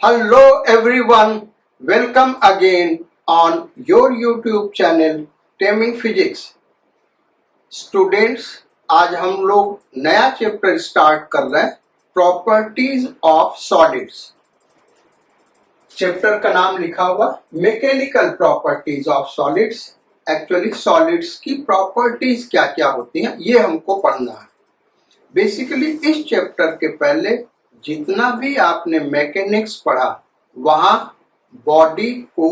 Hello everyone, welcome again on your YouTube channel Taming Physics। Students, आज हम लोग नया चैप्टर स्टार्ट कर रहे हैं, प्रॉपर्टीज ऑफ सॉलिड्स। चैप्टर का नाम लिखा हुआ mechanical properties of solids. Actually solids की प्रॉपर्टीज क्या क्या होती हैं ये हमको पढ़ना है। बेसिकली इस चैप्टर के पहले जितना भी आपने मैकेनिक्स पढ़ा वहां बॉडी को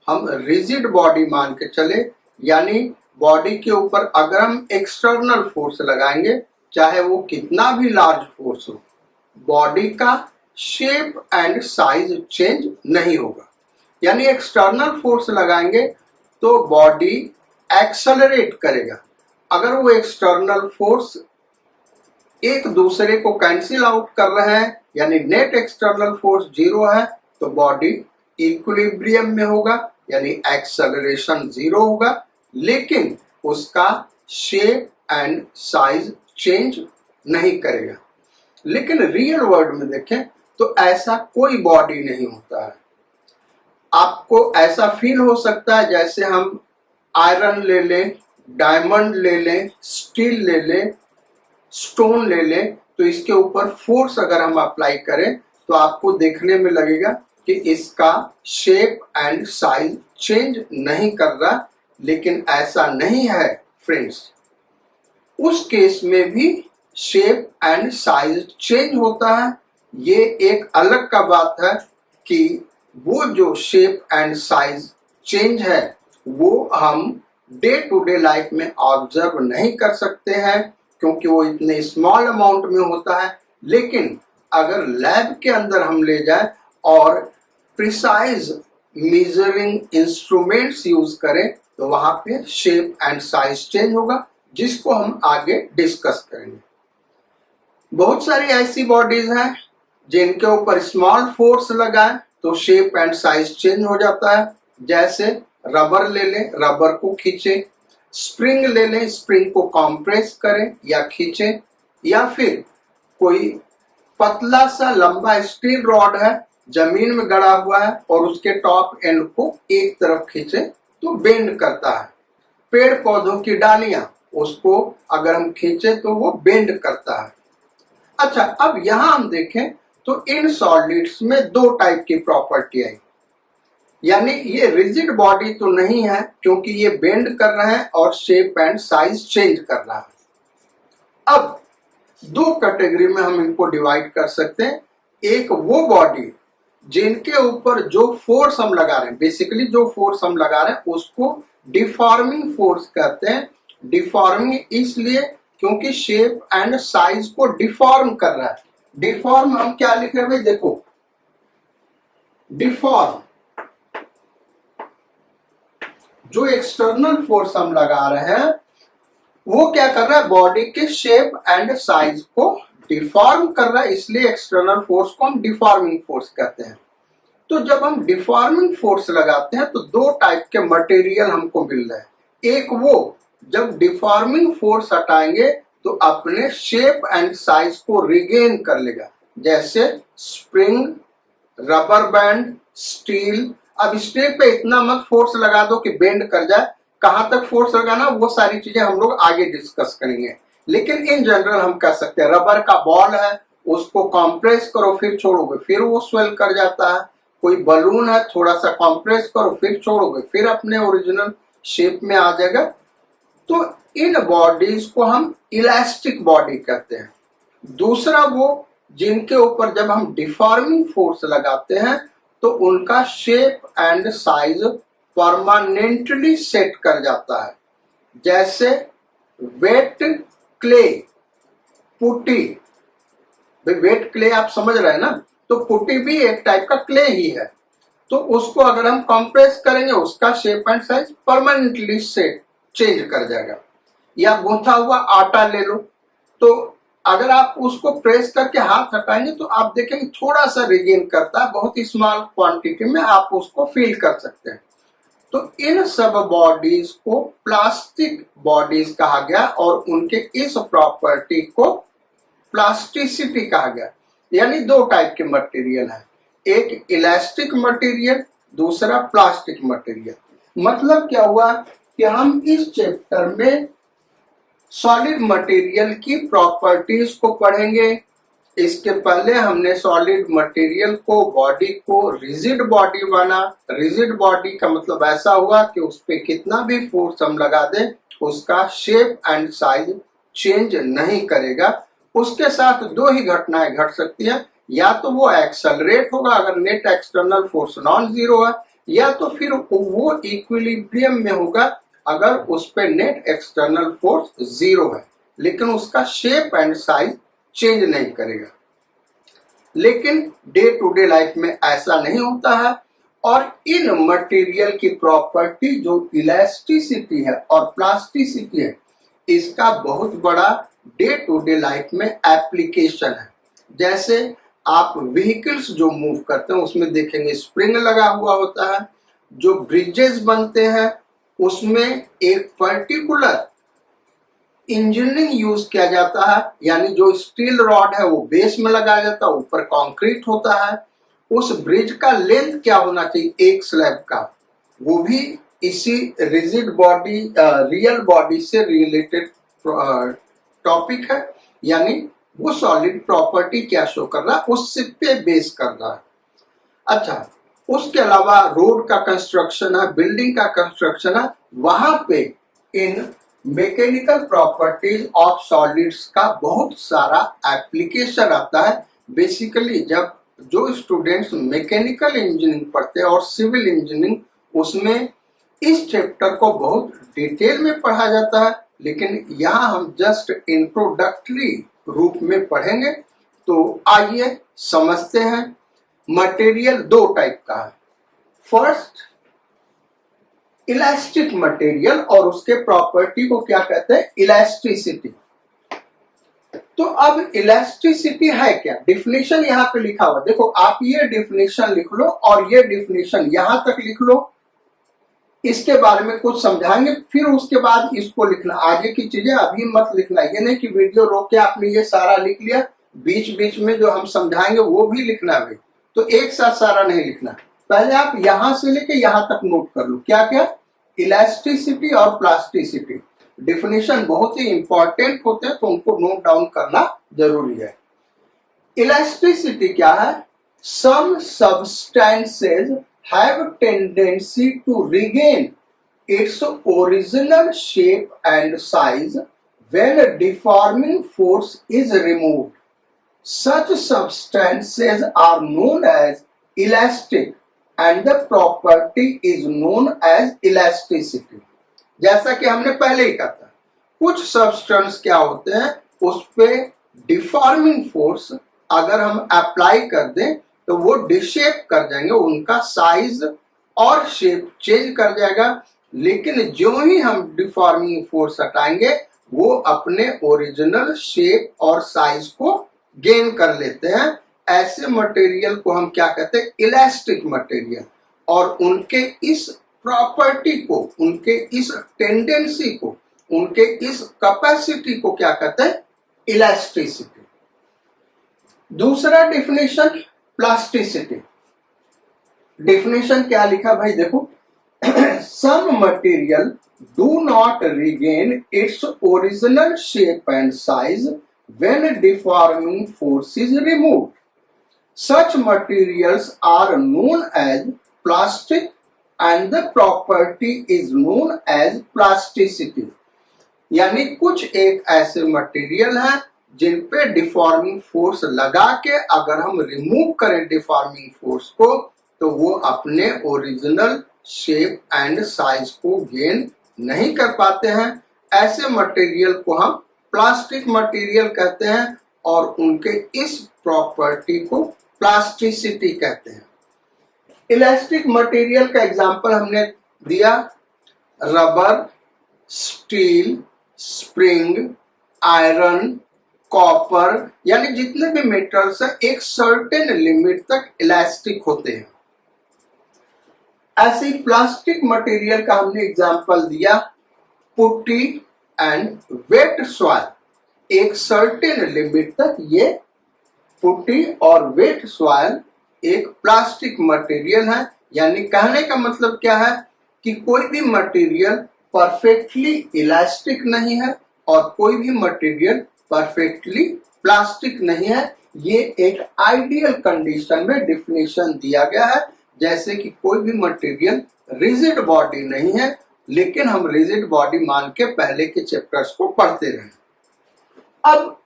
हम रिजिड बॉडी मान के चले, यानी बॉडी के ऊपर अगर हम एक्सटर्नल फोर्स लगाएंगे चाहे वो कितना भी लार्ज फोर्स हो, बॉडी का शेप एंड साइज चेंज नहीं होगा। यानी एक्सटर्नल फोर्स लगाएंगे तो बॉडी एक्सेलरेट करेगा। अगर वो एक्सटर्नल फोर्स एक दूसरे को कैंसिल आउट कर रहे हैं यानी नेट एक्सटर्नल फोर्स जीरो है तो बॉडी इक्विलिब्रियम में होगा यानी एक्सेलरेशन जीरो होगा, लेकिन उसका शेप एंड साइज चेंज नहीं करेगा। लेकिन रियल वर्ल्ड में देखें तो ऐसा कोई बॉडी नहीं होता है। आपको ऐसा फील हो सकता है जैसे हम आयरन ले लें, डायमंड ले लें, स्टील ले लें, स्टोन ले लें, तो इसके ऊपर फोर्स अगर हम अप्लाई करें तो आपको देखने में लगेगा कि इसका शेप एंड साइज चेंज नहीं कर रहा। लेकिन ऐसा नहीं है फ्रेंड्स, उस केस में भी शेप एंड साइज चेंज होता है। ये एक अलग का बात है कि वो जो शेप एंड साइज चेंज है वो हम डे टू डे लाइफ में ऑब्जर्व नहीं कर सकते हैं क्योंकि वो इतने स्मॉल अमाउंट में होता है। लेकिन अगर लैब के अंदर हम ले जाएं और प्रिसाइज मेजरिंग इंस्ट्रूमेंट्स यूज करें तो वहां पे शेप एंड साइज चेंज होगा, जिसको हम आगे डिस्कस करेंगे। बहुत सारी ऐसी बॉडीज हैं जिनके ऊपर स्मॉल फोर्स लगाए तो शेप एंड साइज चेंज हो जाता है। जैसे रबर ले लें, रबर को खींचे, स्प्रिंग ले लें, स्प्रिंग को कंप्रेस करें या खींचें, या फिर कोई पतला सा लंबा स्टील रॉड है जमीन में गड़ा हुआ है और उसके टॉप एंड को एक तरफ खींचे तो बेंड करता है। पेड़ पौधों की डालियां, उसको अगर हम खींचे तो वो बेंड करता है। अच्छा, अब यहां हम देखें तो इन सॉलिड्स में दो टाइप की प्रॉपर्टी आई, यानी ये रिजिड बॉडी तो नहीं है क्योंकि ये बेंड कर रहा है और शेप एंड साइज चेंज कर रहा है। अब दो कैटेगरी में हम इनको डिवाइड कर सकते हैं। एक वो बॉडी जिनके ऊपर जो फोर्स हम लगा रहे हैं, बेसिकली जो फोर्स हम लगा रहे हैं उसको डिफॉर्मिंग फोर्स कहते हैं। डिफॉर्मिंग इसलिए क्योंकि शेप एंड साइज को डिफॉर्म कर रहा है। डिफॉर्म हम क्या लिख रहे हैं भाई, देखो डिफॉर्म जो एक्सटर्नल फोर्स हम लगा रहे हैं वो क्या कर रहा है, बॉडी के शेप एंड साइज को डिफॉर्म कर रहा है, इसलिए एक्सटर्नल फोर्स को हम डिफॉर्मिंग फोर्स कहते हैं। तो जब हम डिफॉर्मिंग फोर्स लगाते हैं तो दो टाइप के मटेरियल हमको मिल रहे हैं। एक वो जब डिफॉर्मिंग फोर्स हटाएंगे तो अपने शेप एंड साइज को रिगेन कर लेगा, जैसे स्प्रिंग, रबर बैंड, स्टील। अब स्टील पे इतना मत फोर्स लगा दो कि बेंड कर जाए, कहां तक फोर्स लगाना वो सारी चीजें हम लोग आगे डिस्कस करेंगे। लेकिन इन जनरल हम कह सकते हैं रबर का बॉल है, उसको कंप्रेस करो फिर छोड़ोगे फिर वो स्वेल कर जाता है। कोई बलून है, थोड़ा सा कंप्रेस करो फिर छोड़ोगे फिर अपने ओरिजिनल शेप में आ जाएगा। तो इन बॉडीज को हम इलास्टिक बॉडी कहते हैं। दूसरा वो जिनके ऊपर जब हम डिफॉर्मिंग फोर्स लगाते हैं तो उनका shape and size permanently set कर जाता है, जैसे wait clay, putty. Wait clay आप समझ रहे हैं ना, तो पुट्टी भी एक टाइप का क्ले ही है। तो उसको अगर हम कंप्रेस करेंगे उसका shape and size permanently set change कर जाएगा। या गूंथा हुआ आटा ले लो, तो अगर आप उसको प्रेस करके हाथ हटाएंगे तो आप देखेंगे थोड़ा सा रिगेन करता है, बहुत ही स्मॉल क्वांटिटी में आप उसको फील कर सकते हैं। तो इन सब बॉडीज को प्लास्टिक बॉडीज कहा गया और उनके इस प्रॉपर्टी को प्लास्टिसिटी कहा गया। यानी दो टाइप के मटेरियल है, एक इलास्टिक मटेरियल, दूसरा प्लास्टिक मटेरियल। मतलब क्या हुआ कि हम इस चैप्टर में सॉलिड मटेरियल की प्रॉपर्टीज को पढ़ेंगे। इसके पहले हमने सॉलिड मटेरियल को, बॉडी को रिजिड बॉडी माना। रिजिड बॉडी का मतलब ऐसा हुआ कि उस पर कितना भी फोर्स हम लगा दें उसका शेप एंड साइज चेंज नहीं करेगा। उसके साथ दो ही घटनाएं घट सकती है, या तो वो एक्सेलरेट होगा अगर net external force non zero है, या तो फिर वो इक्विलिब्रियम में होगा अगर उस पे नेट एक्सटर्नल फोर्स जीरो है, लेकिन उसका शेप एंड साइज चेंज नहीं करेगा। लेकिन डे टू डे लाइफ में ऐसा नहीं होता है, और इन मटेरियल की प्रॉपर्टी जो इलास्टिसिटी है और प्लास्टिसिटी है, इसका बहुत बड़ा डे टू डे लाइफ में एप्लीकेशन है। जैसे आप व्हीकल्स जो मूव करते हैं उसमें देखेंगे स्प्रिंग लगा हुआ होता है। जो ब्रिजेस बनते हैं उसमें एक पर्टिकुलर इंजीनियरिंग यूज किया जाता है, यानी जो स्टील रॉड है वो बेस में लगाया जाता है, ऊपर कंक्रीट होता है। उस ब्रिज का लेंथ क्या होना चाहिए एक स्लैब का, वो भी इसी रिजिड बॉडी रियल बॉडी से रिलेटेड टॉपिक है, यानी वो सॉलिड प्रॉपर्टी क्या शो कर रहा है उससे पे बेस कर रहा है। अच्छा, उसके अलावा रोड का कंस्ट्रक्शन है, बिल्डिंग का कंस्ट्रक्शन है, वहां पे इन मैकेनिकल प्रॉपर्टीज ऑफ सॉलिड्स का बहुत सारा एप्लीकेशन आता है। बेसिकली जब जो स्टूडेंट्स मैकेनिकल इंजीनियरिंग पढ़ते हैं और सिविल इंजीनियरिंग, उसमें इस चैप्टर को बहुत डिटेल में पढ़ा जाता है, लेकिन यहाँ हम जस्ट इंट्रोडक्टरी रूप में पढ़ेंगे। तो आइए समझते हैं। मटेरियल दो टाइप का है। फर्स्ट इलास्टिक मटेरियल, और उसके प्रॉपर्टी को क्या कहते हैं, इलास्टिसिटी। तो अब इलास्टिसिटी है क्या, डिफिनेशन यहाँ पे लिखा हुआ, देखो आप ये डिफिनेशन लिख लो और ये डिफिनेशन यहां तक लिख लो। इसके बारे में कुछ समझाएंगे, फिर उसके बाद इसको लिखना। आगे की चीजें अभी मत लिखना, ये नहीं कि वीडियो रोक के आपने ये सारा लिख लिया, बीच बीच में जो हम समझाएंगे वो भी लिखना है। तो एक साथ सारा नहीं लिखना, पहले आप यहां से लेके यहां तक नोट कर लो क्या क्या, इलास्टिसिटी और प्लास्टिसिटी। डिफिनेशन बहुत ही इंपॉर्टेंट होते हैं तो उनको नोट डाउन करना जरूरी है। इलास्टिसिटी क्या है, some substances have tendency to regain its original shape and size when deforming force is removed. Such substances are known as elastic and the property is known as elasticity। जैसा कि हमने पहले ही कहा था, कुछ सब्सटेंस क्या होते हैं उस पे डिफॉर्मिंग फोर्स अगर हम अप्लाई कर दें तो वो डिशेप कर जाएंगे, उनका साइज और शेप चेंज कर जाएगा। लेकिन जो ही हम डिफॉर्मिंग फोर्स हटाएंगे वो अपने ओरिजिनल शेप और साइज को गेन कर लेते हैं। ऐसे मटेरियल को हम क्या कहते हैं, इलास्टिक मटेरियल। और उनके इस प्रॉपर्टी को, उनके इस टेंडेंसी को, उनके इस कैपेसिटी को क्या कहते हैं, इलास्टिसिटी। दूसरा डिफिनेशन प्लास्टिसिटी। डिफिनेशन क्या लिखा भाई, देखो some material do not regain its original shape and size when deforming force is removed. Such materials are known as plastic and the property is known as plasticity। यानी कुछ एक ऐसे material हैं जिन पे डिफॉर्मिंग फोर्स लगा के अगर हम रिमूव करें डिफॉर्मिंग फोर्स को तो वो अपने ओरिजिनल शेप एंड साइज को गेन नहीं कर पाते हैं। ऐसे मटेरियल को हम प्लास्टिक मटेरियल कहते हैं और उनके इस प्रॉपर्टी को प्लास्टिसिटी कहते हैं। इलास्टिक मटेरियल का एग्जांपल हमने दिया, rubber, steel, spring, iron, copper, यानी जितने भी मेटल्स हैं एक सर्टेन लिमिट तक इलास्टिक होते हैं। ऐसे ही प्लास्टिक मटेरियल का हमने एग्जांपल दिया, पुट्टी एंड वेट सॉइल। एक सर्टेन लिमिट तक ये पुट्टी और वेट सॉइल एक प्लास्टिक मटेरियल है। यानी कहने का मतलब क्या है कि कोई भी मटेरियल परफेक्टली इलास्टिक नहीं है और कोई भी मटेरियल परफेक्टली प्लास्टिक नहीं है। ये एक आइडियल कंडीशन में डिफिनेशन दिया गया है। जैसे कि कोई भी मटेरियल रिजिड बॉडी नहीं है, लेकिन हम रिजिड बॉडी मान के पहले के चैप्टर्स को पढ़ते रहे। अब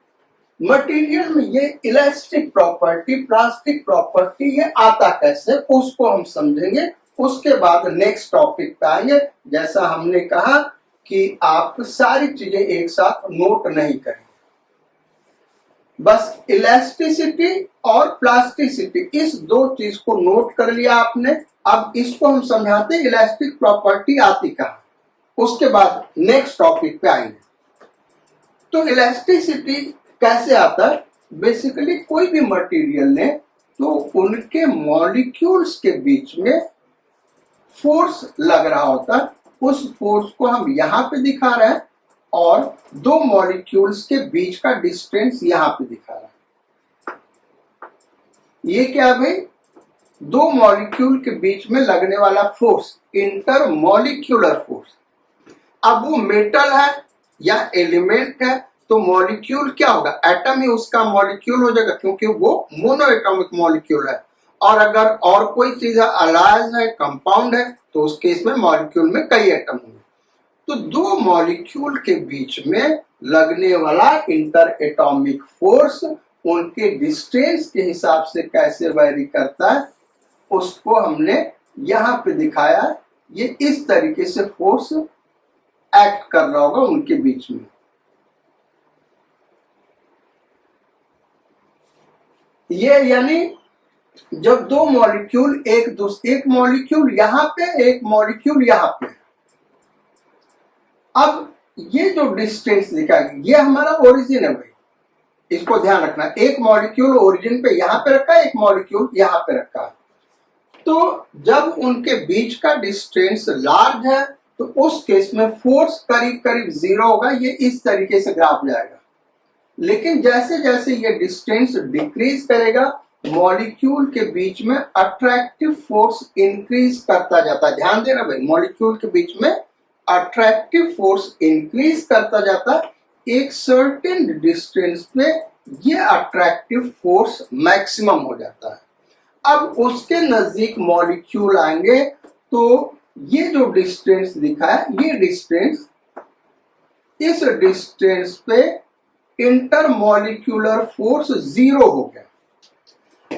मटेरियल में ये इलास्टिक प्रॉपर्टी, प्लास्टिक प्रॉपर्टी, ये आता कैसे, उसको हम समझेंगे। उसके बाद नेक्स्ट टॉपिक पे आएंगे। जैसा हमने कहा कि आप सारी चीजें एक साथ नोट नहीं करें, बस इलास्टिसिटी और प्लास्टिसिटी इस दो चीज को नोट कर लिया आपने। अब इसको हम समझाते हैं इलास्टिक प्रॉपर्टी आती कहाँ, उसके बाद नेक्स्ट टॉपिक पे आएंगे। तो इलास्टिसिटी कैसे आता है? बेसिकली कोई भी मटेरियल ने तो उनके मॉलिक्यूल्स के बीच में फोर्स लग रहा होता है, उस फोर्स को हम यहाँ पे दिखा रहे हैं और दो मॉलिक्यूल्स के बीच का डिस्टेंस यहाँ पे दिखा रहा है। ये क्या भाई? दो मॉलिक्यूल के बीच में लगने वाला फोर्स, इंटर मॉलिक्यूलर फोर्स। अब वो मेटल है या एलिमेंट है तो मॉलिक्यूल क्या होगा? एटम ही उसका मॉलिक्यूल हो जाएगा, क्योंकि वो मोनो एटॉमिक मॉलिक्यूल है। और अगर और कोई चीज अलायज है, कंपाउंड है, तो उस केस में मॉलिक्यूल में कई एटम होंगे। तो दो मॉलिक्यूल के बीच में लगने वाला इंटर एटॉमिक फोर्स उनके डिस्टेंस के हिसाब से कैसे वैरी करता है, उसको हमने यहाँ पे दिखाया। ये इस तरीके से फोर्स एक्ट कर रहा होगा उनके बीच में। ये यानी जब दो मॉलिक्यूल एक मॉलिक्यूल यहाँ पे, एक मॉलिक्यूल यहाँ पे, अब ये जो डिस्टेंस दिखाएगी ये हमारा ओरिजिन है भाई, इसको ध्यान रखना। एक मॉलिक्यूल ओरिजिन पे यहाँ पे रखा है, एक मॉलिक्यूल यहाँ पे रखा है। तो जब उनके बीच का डिस्टेंस लार्ज है तो उस केस में फोर्स करीब करीब 0 होगा। ये इस तरीके से ग्राफ जाएगा। लेकिन जैसे जैसे ये डिस्टेंस डिक्रीज करेगा, मॉलिक्यूल के बीच में अट्रैक्टिव फोर्स इंक्रीज करता जाता है। ध्यान देना भाई, मॉलिक्यूल के बीच में अट्रैक्टिव फोर्स इंक्रीज करता जाता है। एक सर्टेन डिस्टेंस पे ये अट्रैक्टिव फोर्स मैक्सिमम हो जाता है। अब उसके नजदीक मॉलिक्यूल आएंगे तो ये जो डिस्टेंस दिखा है, ये डिस्टेंस, इस डिस्टेंस पे इंटरमॉलिक्यूलर फोर्स 0 हो गया।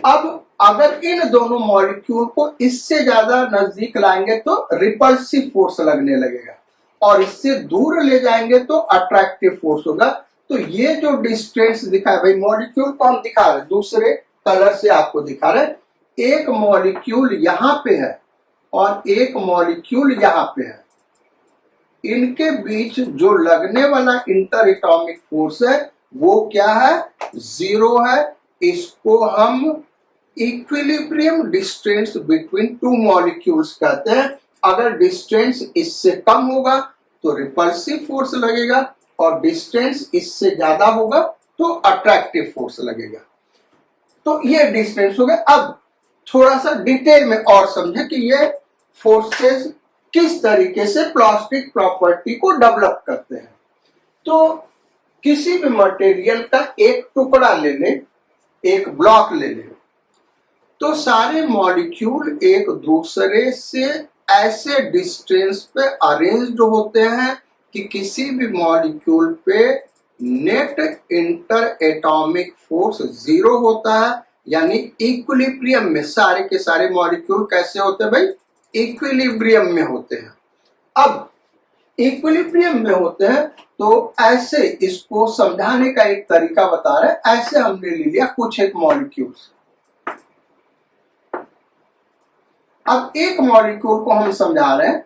अब अगर इन दोनों मॉलिक्यूल को इससे ज्यादा नजदीक लाएंगे तो रिपल्सिव फोर्स लगने लगेगा, और इससे दूर ले जाएंगे तो अट्रैक्टिव फोर्स होगा। तो ये जो डिस्टेंस दिखा है भाई, मॉलिक्यूल को हम दिखा रहे, दूसरे कलर से आपको दिखा रहे। एक मॉलिक्यूल यहाँ पे है और एक मॉलिक्यूल यहाँ पे है। इनके बीच जो लगने वाला इंटर एटॉमिक फोर्स है वो क्या है? 0 है। इसको हम equilibrium distance between two molecules कहते हैं। अगर डिस्टेंस इससे कम होगा तो रिपल्सिव फोर्स लगेगा, और डिस्टेंस इससे ज्यादा होगा तो अट्रैक्टिव फोर्स लगेगा। तो ये डिस्टेंस हो गया। अब थोड़ा सा डिटेल में और समझे कि ये फोर्सेस किस तरीके से प्लास्टिक प्रॉपर्टी को डेवलप करते हैं। तो किसी भी मटेरियल का एक टुकड़ा ले ले, एक ब्लॉक ले ले, तो सारे मॉलिक्यूल एक दूसरे से ऐसे डिस्टेंस पे अरेंज्ड होते हैं कि किसी भी मॉलिक्यूल पे नेट इंटर एटॉमिक फोर्स 0 होता है। यानी इक्विलिब्रियम में सारे के सारे मॉलिक्यूल कैसे होते हैं भाई? इक्विलिब्रियम में होते हैं। अब इक्विलिब्रियम में होते हैं तो ऐसे, इसको समझाने का एक तरीका बता रहे हैं। ऐसे हमने ले लिया कुछ एक मॉलिक्यूल्स। अब एक मॉलिक्यूल को हम समझा रहे हैं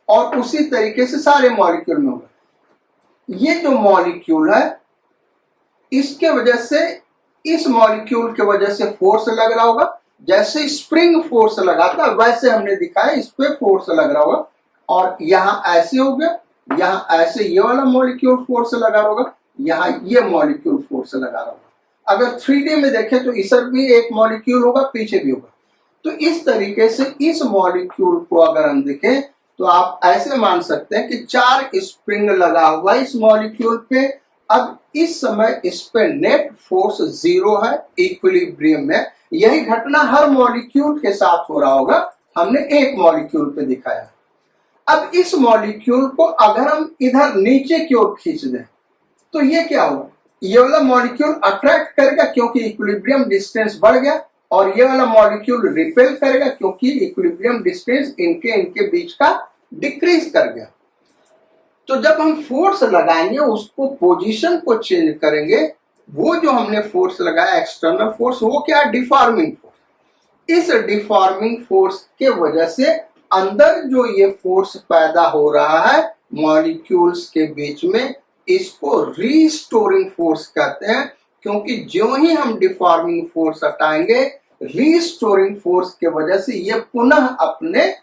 और उसी तरीके से सारे मॉलिक्यूल में होगा। ये जो मॉलिक्यूल है, इसके वजह से, इस मॉलिक्यूल के वजह से फोर्स लग रहा होगा। जैसे स्प्रिंग फोर्स लगाता है वैसे हमने दिखाया इस पे फोर्स लग रहा होगा। और यहाँ ऐसे हो गया, यहाँ ऐसे ये वाला मॉलिक्यूल फोर्स लगा होगा, यहाँ ये मॉलिक्यूल फोर्स लगा रहा होगा। अगर 3D में देखें तो इधर भी एक मॉलिक्यूल होगा, पीछे भी होगा। तो इस तरीके से इस मॉलिक्यूल को अगर हम देखें तो आप ऐसे मान सकते हैं कि 4 स्प्रिंग लगा हुआ इस मॉलिक्यूल पे। अब इस समय इस पे नेट फोर्स 0 है, इक्विलिब्रियम में। यही घटना हर मॉलिक्यूल के साथ हो रहा होगा, हमने एक मॉलिक्यूल पे दिखाया। अब इस मॉलिक्यूल को अगर हम इधर नीचे की ओर खींच दें तो ये क्या होगा, ये वाला मॉलिक्यूल अट्रैक्ट करेगा क्योंकि इक्विलिब्रियम डिस्टेंस बढ़ गया, और ये वाला मॉलिक्यूल रिपेल करेगा क्योंकि इक्विलिब्रियम डिस्टेंस इनके बीच का डिक्रीज कर गया। तो जब हम फोर्स लगाएंगे उसको पोजीशन को चेंज करेंगे। वो जो हमने फोर्स लगाया एक्सटर्नल फोर्स, वो क्या है, डिफॉर्मिंग फोर्स। इस डिफॉर्मिंग फोर्स के वजह से अंदर जो ये फोर्स पैदा हो रहा है मॉलिक्यूल्स के बीच में, इसको रीस्टोरिंग फोर्स कहते हैं। क्योंकि जो ही हम डिफॉर्मिंग फोर्स हटाएंगे, रीस्टोरिंग फोर्स के वजह से ये पुनः अपने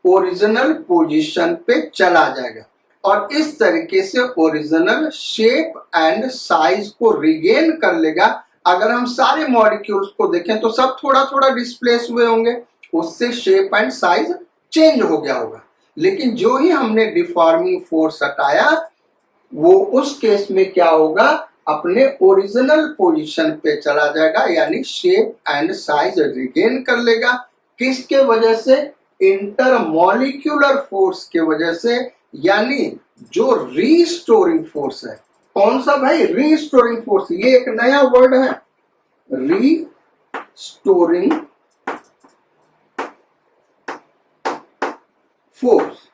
ओरिजिनल पोजीशन पे चला जाएगा और इस तरीके से ओरिजिनल शेप एंड साइज को रिगेन कर लेगा। अगर हम सारे मॉलिक्यूल्स को देखें तो सब थोड़ा थोड़ा डिस्प्लेस हुए होंगे, उससे शेप एंड साइज चेंज हो गया होगा। लेकिन जो ही हमने डिफॉर्मिंग फोर्स हटाया, वो उस केस में क्या होगा, अपने ओरिजिनल पोजीशन पे चला जाएगा, यानी शेप एंड साइज रिगेन कर लेगा। किसके वजह से, इंटरमॉलिक्यूलर फोर्स के वजह से, यानी जो रीस्टोरिंग फोर्स है। कौन सा भाई, रीस्टोरिंग फोर्स, ये एक नया वर्ड है, रीस्टोरिंग फोर्स।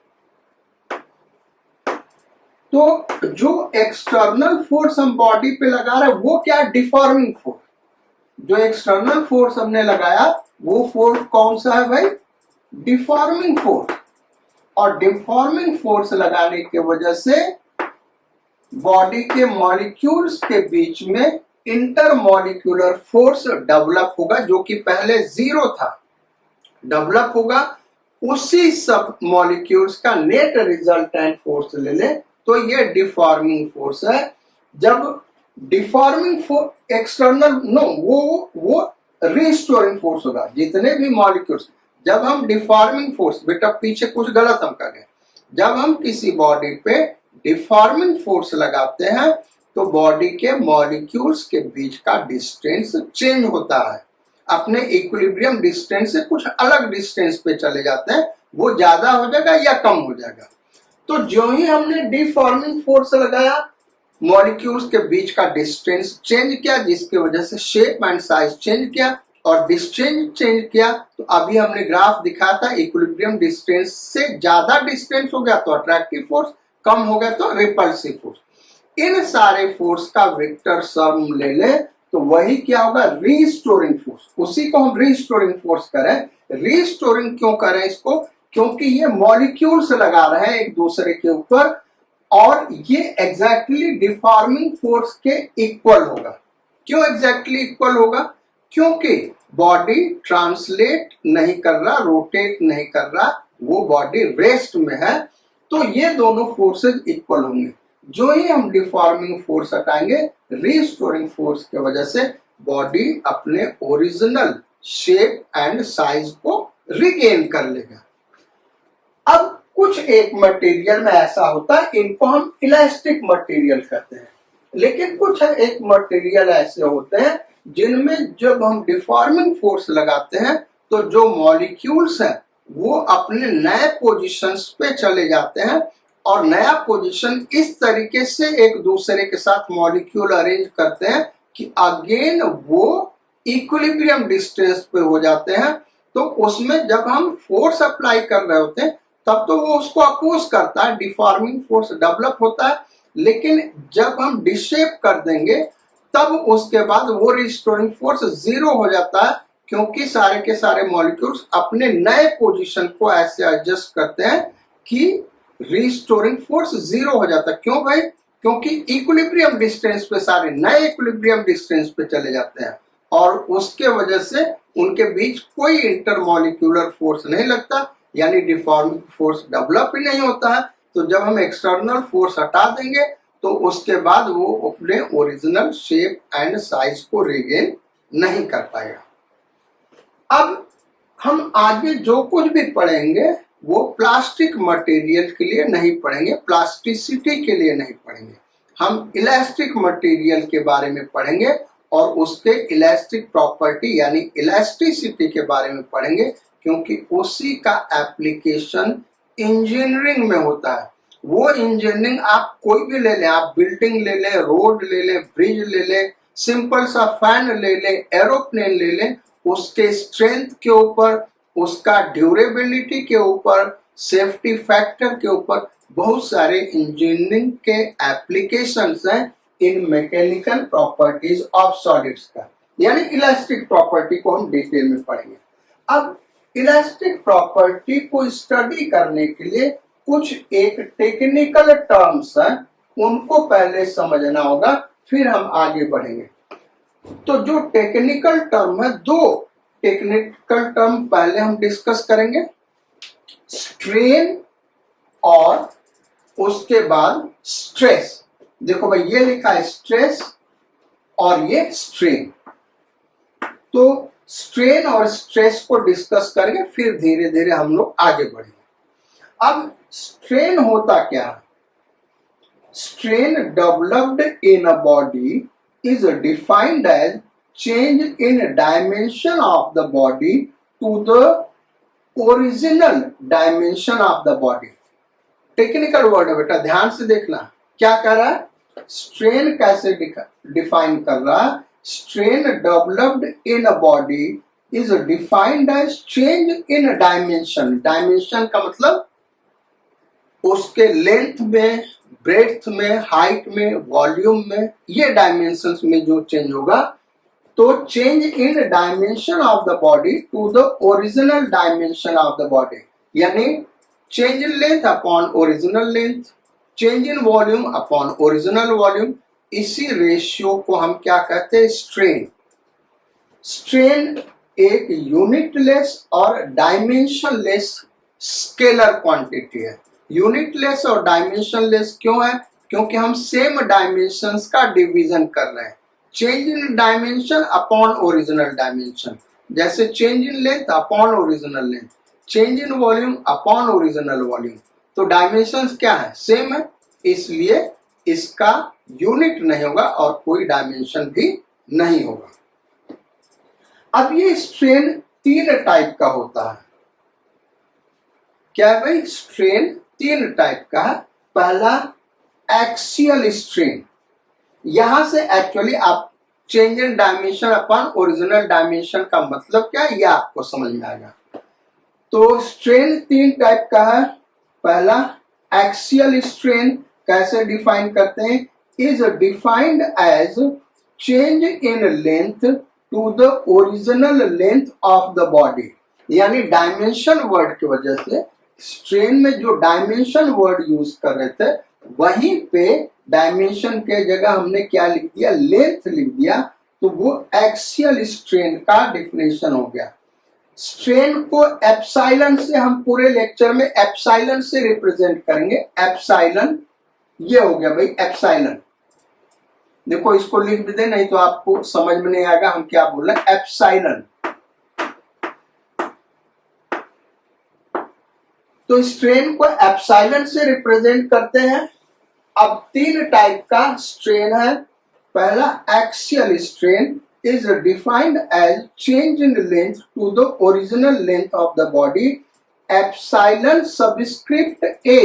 तो जो एक्सटर्नल फोर्स हम बॉडी पे लगा रहे हैं वो क्या है, डिफॉर्मिंग फोर्स। जो एक्सटर्नल फोर्स हमने लगाया वो फोर्स कौन सा है भाई, डिफॉर्मिंग फोर्स। और डिफॉर्मिंग फोर्स लगाने की वजह से बॉडी के मॉलिक्यूल्स के बीच में इंटरमॉलिक्यूलर फोर्स डेवलप होगा, जो कि पहले 0 था, डेवलप होगा। उसी सब मॉलिक्यूल्स का नेट रिजल्टेंट फोर्स ले ले तो ये डिफॉर्मिंग फोर्स है। जब डिफॉर्मिंग फोर्स एक्सटर्नल वो रिस्टोरिंग फोर्स होगा। जितने भी मॉलिक्यूल्स, जब हम डिफॉर्मिंग फोर्स, बेटा पीछे कुछ गलत हम कर गए, जब हम किसी बॉडी पे डिफॉर्मिंग फोर्स लगाते हैं तो बॉडी के मॉलिक्यूल्स के बीच का डिस्टेंस चेंज होता है, अपने इक्विलिब्रियम डिस्टेंस से कुछ अलग डिस्टेंस पे चले जाते हैं, वो ज्यादा हो जाएगा या कम हो जाएगा। तो जो ही हमने डिफॉर्मिंग फोर्स लगाया, मॉलिक्यूल्स के बीच का डिस्टेंस चेंज किया, जिसकी वजह से शेप एंड साइज चेंज किया, और डिस्टेंस चेंज किया तो अभी हमने ग्राफ दिखाया था, इक्विलिब्रियम डिस्टेंस से ज्यादा डिस्टेंस हो गया तो अट्रैक्टिव फोर्स, कम हो गया तो रिपल्सिव फोर्स। इन सारे फोर्स का वेक्टर सम ले ले तो वही क्या होगा, रीस्टोरिंग फोर्स। उसी को हम रीस्टोरिंग फोर्स करें। रीस्टोरिंग क्यों करें इसको, क्योंकि ये मॉलिक्यूल्स लगा रहे हैं एक दूसरे के ऊपर और ये एग्जैक्टली डिफॉर्मिंग फोर्स के इक्वल होगा। क्यों एग्जैक्टली इक्वल होगा, क्योंकि बॉडी ट्रांसलेट नहीं कर रहा, रोटेट नहीं कर रहा, वो बॉडी रेस्ट में है, तो ये दोनों फोर्सेज इक्वल होंगे। जो ही हम डिफॉर्मिंग फोर्स हटाएंगे, रीस्टोरिंग फोर्स की वजह से बॉडी अपने ओरिजिनल शेप एंड साइज को रिगेन कर लेगा। अब कुछ एक मटेरियल में ऐसा होता है, इनको हम इलास्टिक मटेरियल कहते हैं, लेकिन कुछ एक मटेरियल ऐसे होते हैं जिनमें जब हम डिफॉर्मिंग फोर्स लगाते हैं तो जो मॉलिक्यूल्स हैं वो अपने नए पोजीशंस पे चले जाते हैं, और नया पोजीशन इस तरीके से एक दूसरे के साथ मॉलिक्यूल अरेंज करते हैं कि अगेन वो इक्विलिब्रियम डिस्टेंस पे हो जाते हैं। तो उसमें जब हम फोर्स अप्लाई कर रहे होते हैं तब तो वो उसको अपोज करता है, डिफॉर्मिंग फोर्स डेवलप होता है, लेकिन जब हम डिशेप कर देंगे तब उसके बाद वो रिस्टोरिंग फोर्स 0 हो जाता है, क्योंकि सारे के सारे मॉलिक्यूल्स अपने नए पोजीशन को ऐसे एडजस्ट करते हैं कि रिस्टोरिंग फोर्स 0 हो जाता है। क्यों भाई, क्योंकि इक्विलिब्रियम डिस्टेंस पे सारे नए इक्विलिब्रियम डिस्टेंस पे चले जाते हैं और उसके वजह से उनके बीच कोई इंटरमॉलिक्यूलर फोर्स नहीं लगता, यानी डिफॉर्मिंग फोर्स डेवलप ही नहीं होता है। तो जब हम एक्सटर्नल फोर्स हटा देंगे तो उसके बाद वो अपने ओरिजिनल शेप एंड साइज को रिगेन नहीं कर पाएगा। अब हम आगे जो कुछ भी पढ़ेंगे वो प्लास्टिक मटेरियल के लिए नहीं पढ़ेंगे, प्लास्टिसिटी के लिए नहीं पढ़ेंगे। हम इलास्टिक मटेरियल के बारे में पढ़ेंगे और उसके इलास्टिक प्रॉपर्टी यानी इलास्टिसिटी के बारे में पढ़ेंगे, क्योंकि उसी का एप्लीकेशन इंजीनियरिंग में होता है। वो इंजीनियरिंग आप कोई भी ले लें, आप बिल्डिंग ले लें, रोड ले लें, ब्रिज ले लें, सिंपल सा फैन ले लें, एरोप्लेन ले लें, उसके स्ट्रेंथ के ऊपर, उसका ड्यूरेबिलिटी के ऊपर, सेफ्टी फैक्टर के ऊपर बहुत सारे इंजीनियरिंग के एप्लीकेशंस हैं इन मैकेनिकल प्रॉपर्टीज ऑफ सॉलिड्स का, यानी इलास्टिक प्रॉपर्टी को हम डिटेल में पढ़ेंगे। अब इलास्टिक प्रॉपर्टी को स्टडी करने के लिए कुछ एक टेक्निकल टर्म्स हैं, उनको पहले समझना होगा, फिर हम आगे बढ़ेंगे। तो जो टेक्निकल टर्म है, दो टेक्निकल टर्म पहले हम डिस्कस करेंगे, स्ट्रेन और उसके बाद स्ट्रेस। देखो भाई, ये लिखा है स्ट्रेस और ये स्ट्रेन। तो स्ट्रेन और स्ट्रेस को डिस्कस करेंगे, फिर धीरे धीरे हम लोग आगे बढ़ेंगे। अब स्ट्रेन होता क्या है? Strain developed in a body is defined as change in dimension of the body to the original dimension of the body. Technical word है बेटा, ध्यान से देखना क्या कर रहा है। स्ट्रेन कैसे डिफाइन कर रहा है? Strain developed in a body is defined as change in dimension. Dimension का मतलब उसके लेंथ में, ब्रेड्थ में, हाइट में, वॉल्यूम में, ये डायमेंशंस में जो चेंज होगा, तो change in dimension of the body to the original dimension of the body, यानी change in length upon original length, change in volume upon original volume. इसी रेशियो को हम क्या कहते हैं? स्ट्रेन। स्ट्रेन एक यूनिटलेस और डायमेंशनलेस स्केलर क्वांटिटी है। यूनिटलेस और डायमेंशनलेस क्यों है? क्योंकि हम सेम डायमेंशंस का डिवीजन कर रहे हैं। Change in dimension upon original dimension, जैसे change in length upon original length, change in volume upon original volume. तो डायमेंशंस क्या है? सेम है, इसलिए इसका यूनिट नहीं होगा और कोई डायमेंशन भी नहीं होगा। अब ये स्ट्रेन तीन टाइप का होता है। क्या है भाई? स्ट्रेन तीन टाइप का है। पहला एक्सियल स्ट्रेन, यहां से एक्चुअली आप change in dimension upon original dimension का मतलब क्या है, यह आपको समझ में आएगा। तो स्ट्रेन तीन टाइप का है। पहला एक्सियल स्ट्रेन, कैसे डिफाइन करते हैं? Is defined as change in length to the original length of the body, यानी डायमेंशन वर्ड की वजह से स्ट्रेन में जो डायमेंशन वर्ड यूज कर रहे थे, वहीं पे डायमेंशन के जगह हमने क्या लिख दिया? लेंथ लिख दिया। तो वो एक्सियल स्ट्रेन का डिफिनेशन हो गया। स्ट्रेन को एप्सिलॉन से, हम पूरे लेक्चर में एप्सिलॉन से रिप्रेजेंट करेंगे। एप्सिलॉन, ये हो गया भाई एप्सिलॉन। देखो इसको लिख भी दे, नहीं तो आपको समझ में नहीं आएगा हम क्या बोल रहे हैं। एप्सिलॉन। तो स्ट्रेन को एप्सिलॉन से रिप्रेजेंट करते हैं। अब तीन टाइप का स्ट्रेन है। पहला axial strain is defined as change in length to the original length of the body epsilon subscript a,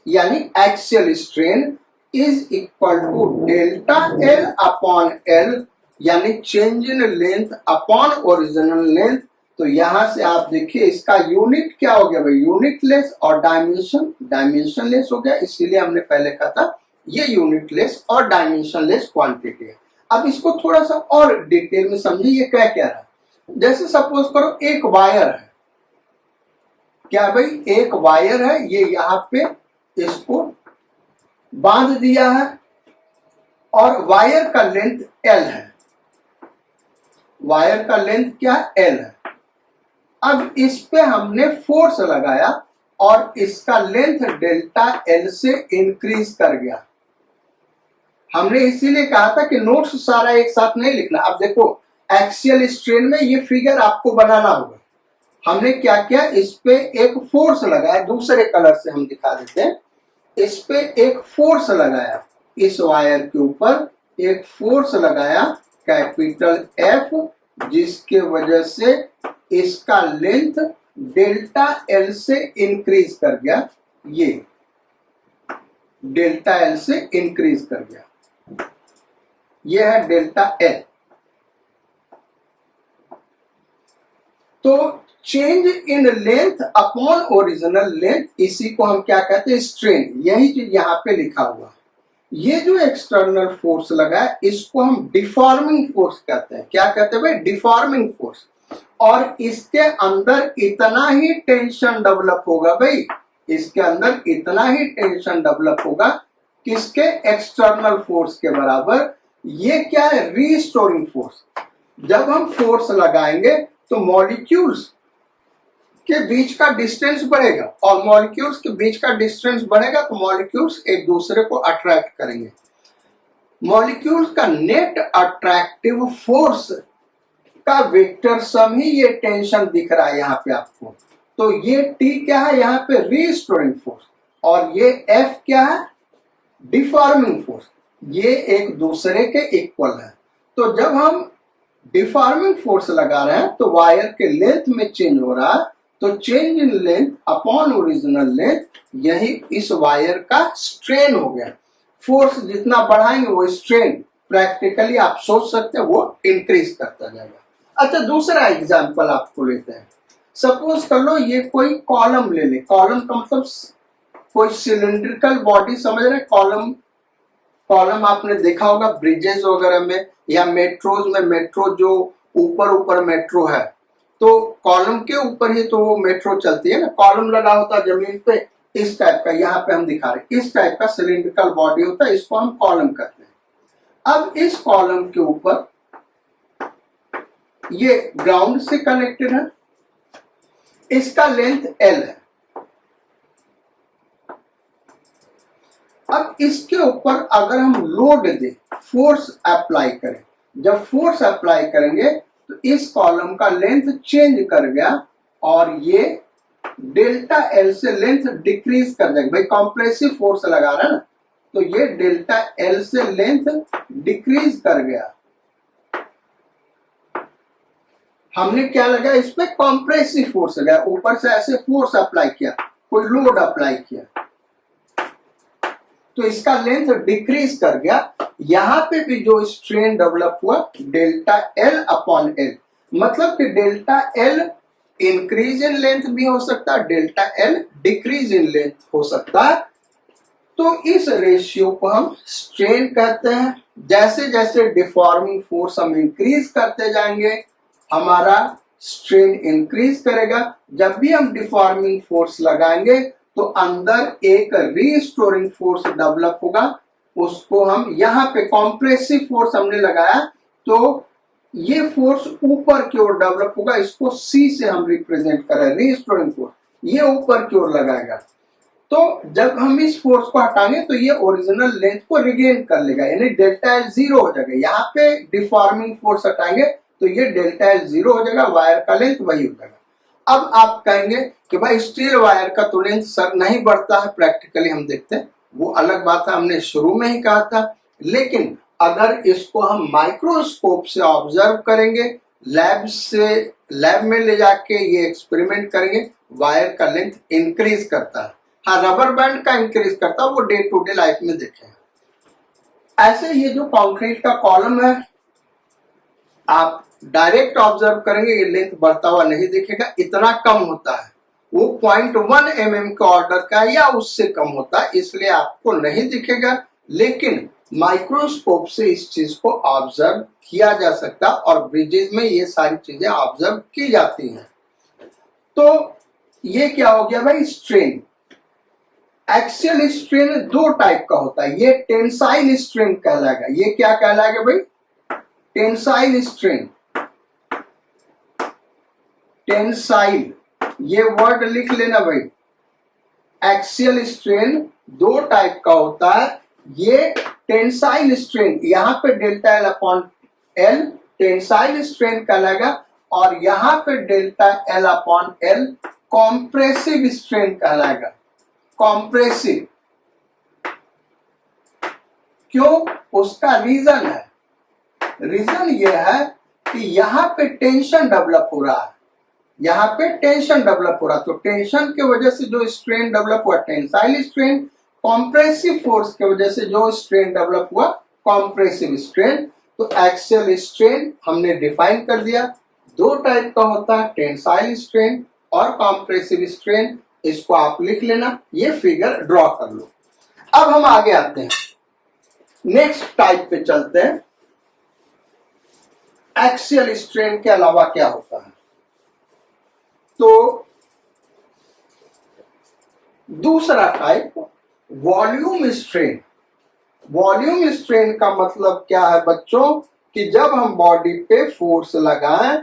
यानी axial strain is equal to delta L upon L, यानी change in length upon original length। तो यहां से आप देखिए इसका unit क्या हो गया भाई? यूनिटलेस और डायमेंशनलेस हो गया। इसीलिए हमने पहले कहा था ये यूनिटलेस और डायमेंशनलेस क्वांटिटी है। अब इसको थोड़ा सा और डिटेल में समझिए, ये क्या कह रहा है। जैसे सपोज करो एक वायर है। क्या भाई? एक वायर है, ये यहाँ पे इसको बांध दिया है और वायर का लेंथ L है। वायर का लेंथ क्या? L है। अब इस पे हमने फोर्स लगाया और इसका लेंथ डेल्टा L से इंक्रीज कर गया। हमने इसीलिए कहा था कि नोट्स सारा एक साथ नहीं लिखना। अब देखो एक्सियल स्ट्रेन में ये फिगर आपको बनाना होगा। हमने क्या किया, इस पे एक फोर्स लगाया, दूसरे कलर से हम दिखा देते हैं। इस पे एक फोर्स लगाया, इस वायर के ऊपर एक फोर्स लगाया कैपिटल एफ, जिसके वजह से इसका लेंथ डेल्टा एल से इंक्रीज कर गया। ये डेल्टा एल से इंक्रीज कर गया, ये है डेल्टा एल। तो change in length upon original length, इसी को हम क्या कहते हैं, स्ट्रेन। यही चीज यहां पे लिखा हुआ। ये जो एक्सटर्नल फोर्स लगा है इसको हम डिफॉर्मिंग फोर्स कहते हैं। क्या कहते हैं भाई, डिफॉर्मिंग फोर्स। और इसके अंदर इतना ही टेंशन डेवलप होगा भाई, इसके अंदर इतना ही टेंशन डेवलप होगा किसके, एक्सटर्नल फोर्स के बराबर। ये क्या है, रीस्टोरिंग फोर्स। जब हम फोर्स लगाएंगे तो मॉलिक्यूल्स के बीच का डिस्टेंस बढ़ेगा, और मॉलिक्यूल्स के बीच का डिस्टेंस बढ़ेगा तो मॉलिक्यूल्स एक दूसरे को अट्रैक्ट करेंगे। मॉलिक्यूल्स का नेट अट्रैक्टिव फोर्स का वेक्टर सम ही ये टेंशन दिख रहा है यहाँ पे आपको। तो ये T क्या है यहाँ पे, रीस्टोरिंग फोर्स, और ये F क्या है, डिफॉर्मिंग फोर्स। ये एक दूसरे के इक्वल है। तो जब हम डिफॉर्मिंग फोर्स लगा रहे हैं तो वायर के लेंथ में चेंज हो रहा है, तो change in length upon original length, यही इस वायर का स्ट्रेन हो गया। फोर्स जितना बढ़ाएंगे वो स्ट्रेन प्रैक्टिकली आप सोच सकते हैं वो इंक्रीज करता जाएगा। अच्छा, दूसरा एग्जांपल आपको लेते हैं। सपोज कर लो ये कोई कॉलम ले ले। कॉलम का मतलब कोई सिलिंड्रिकल बॉडी, समझ रहे, कॉलम। कॉलम आपने देखा होगा ब्रिजेस वगैरह में या मेट्रोज में, मेट्रो जो ऊपर ऊपर मेट्रो है तो कॉलम के ऊपर ही तो वो मेट्रो चलती है ना। कॉलम लगा होता है जमीन पे, इस टाइप का, यहाँ पे हम दिखा रहे हैं, इस टाइप का सिलिंड्रिकल बॉडी होता है, इसको हम कॉलम कहते हैं। अब इस कॉलम के ऊपर ये ग्राउंड से कनेक्टेड है, इसका लेंथ L है। अब इसके ऊपर अगर हम लोड दें, फोर्स अप्लाई करें, जब फोर्स अप्लाई करेंगे तो इस कॉलम का लेंथ चेंज कर गया और ये डेल्टा एल से लेंथ डिक्रीज कर जाएगा। भाई कॉम्प्रेसिव फोर्स लगा रहा है ना, तो ये डेल्टा एल से लेंथ डिक्रीज कर गया। हमने क्या लगा इस पे, कॉम्प्रेसिव फोर्स लगा, ऊपर से ऐसे फोर्स अप्लाई किया, कोई लोड अप्लाई किया, तो इसका लेंथ डिक्रीज कर गया। यहां पे भी जो स्ट्रेन डेवलप हुआ डेल्टा एल अपॉन एल, मतलब कि delta L increase in length भी हो सकता है, delta L decrease in length हो सकता है। तो इस रेशियो को हम स्ट्रेन कहते हैं। जैसे जैसे डिफॉर्मिंग फोर्स हम इंक्रीज करते जाएंगे हमारा स्ट्रेन इंक्रीज करेगा। जब भी हम डिफॉर्मिंग फोर्स लगाएंगे तो अंदर एक रीस्टोरिंग फोर्स डेवलप होगा, उसको हम यहाँ पे कॉम्प्रेसिव फोर्स हमने लगाया तो ये फोर्स ऊपर की ओर डेवलप होगा, इसको C से हम रिप्रेजेंट कर रहे हैं, रीस्टोरिंग फोर्स, ये ऊपर की ओर लगाएगा। तो जब हम इस फोर्स को हटाएंगे तो ये ओरिजिनल लेंथ को रिगेन कर लेगा, यानी डेल्टा एल 0 हो जाएगा। यहाँ पे डिफॉर्मिंग फोर्स हटाएंगे तो ये डेल्टा एल 0 हो जाएगा, वायर का लेंथ वही हो जाएगा। अब आप कहेंगे कि भाई स्टील वायर का तो लेंथ सर नहीं बढ़ता है, प्रैक्टिकली हम देखते हैं, वो अलग बात है, हमने शुरू में ही कहा था। लेकिन अगर इसको हम माइक्रोस्कोप से ऑब्जर्व करेंगे, लैब में ले जाके ये एक्सपेरिमेंट करेंगे, वायर का लेंथ इंक्रीज करता है। हाँ, रबर बैंड का इंक्रीज करता है, वो डे टू डे लाइफ में देखे। ऐसे ये जो कंक्रीट का कॉलम है, आप डायरेक्ट ऑब्जर्व करेंगे ये लेंथ बढ़ता हुआ नहीं दिखेगा, इतना कम होता है, वो 0.1 mm के ऑर्डर का या उससे कम होता है, इसलिए आपको नहीं दिखेगा। लेकिन माइक्रोस्कोप से इस चीज को ऑब्जर्व किया जा सकता है और ब्रिजेस में ये सारी चीजें ऑब्जर्व की जाती हैं। तो ये क्या हो गया भाई, स्ट्रेन। एक्सियल स्ट्रेन दो टाइप का होता है, ये टेंसाइल स्ट्रेन कहलाएगा। ये क्या कहलाएगा भाई, टेंसाइल स्ट्रेन। टेंसाइल, ये वर्ड लिख लेना भाई। एक्सियल स्ट्रेन दो टाइप का होता है, ये टेंसाइल स्ट्रेन, यहाँ पे delta L upon L tensile strain कहलाएगा, और यहाँ पे delta L upon L compressive strain कहलाएगा। कॉम्प्रेसिव क्यों? उसका रीजन है, रीजन ये है कि यहाँ पे टेंशन डेवलप हो रहा है, यहाँ पे टेंशन डेवलप हो रहा है, तो टेंशन की वजह से जो स्ट्रेन डेवलप हुआ टेंसाइल स्ट्रेन, कॉम्प्रेसिव फोर्स की वजह से जो स्ट्रेन डेवलप हुआ कॉम्प्रेसिव स्ट्रेन। तो एक्सियल स्ट्रेन हमने डिफाइन कर दिया, दो टाइप का होता है, टेंसाइल स्ट्रेन और कॉम्प्रेसिव स्ट्रेन। इसको आप लिख लेना, ये फिगर ड्रॉ कर लो। अब हम आगे आते हैं, नेक्स्ट टाइप पे चलते हैं। एक्सियल स्ट्रेन के अलावा क्या होता है? तो दूसरा type volume strain. Volume strain का मतलब क्या है बच्चों, कि जब हम बॉडी पे फोर्स लगाएं,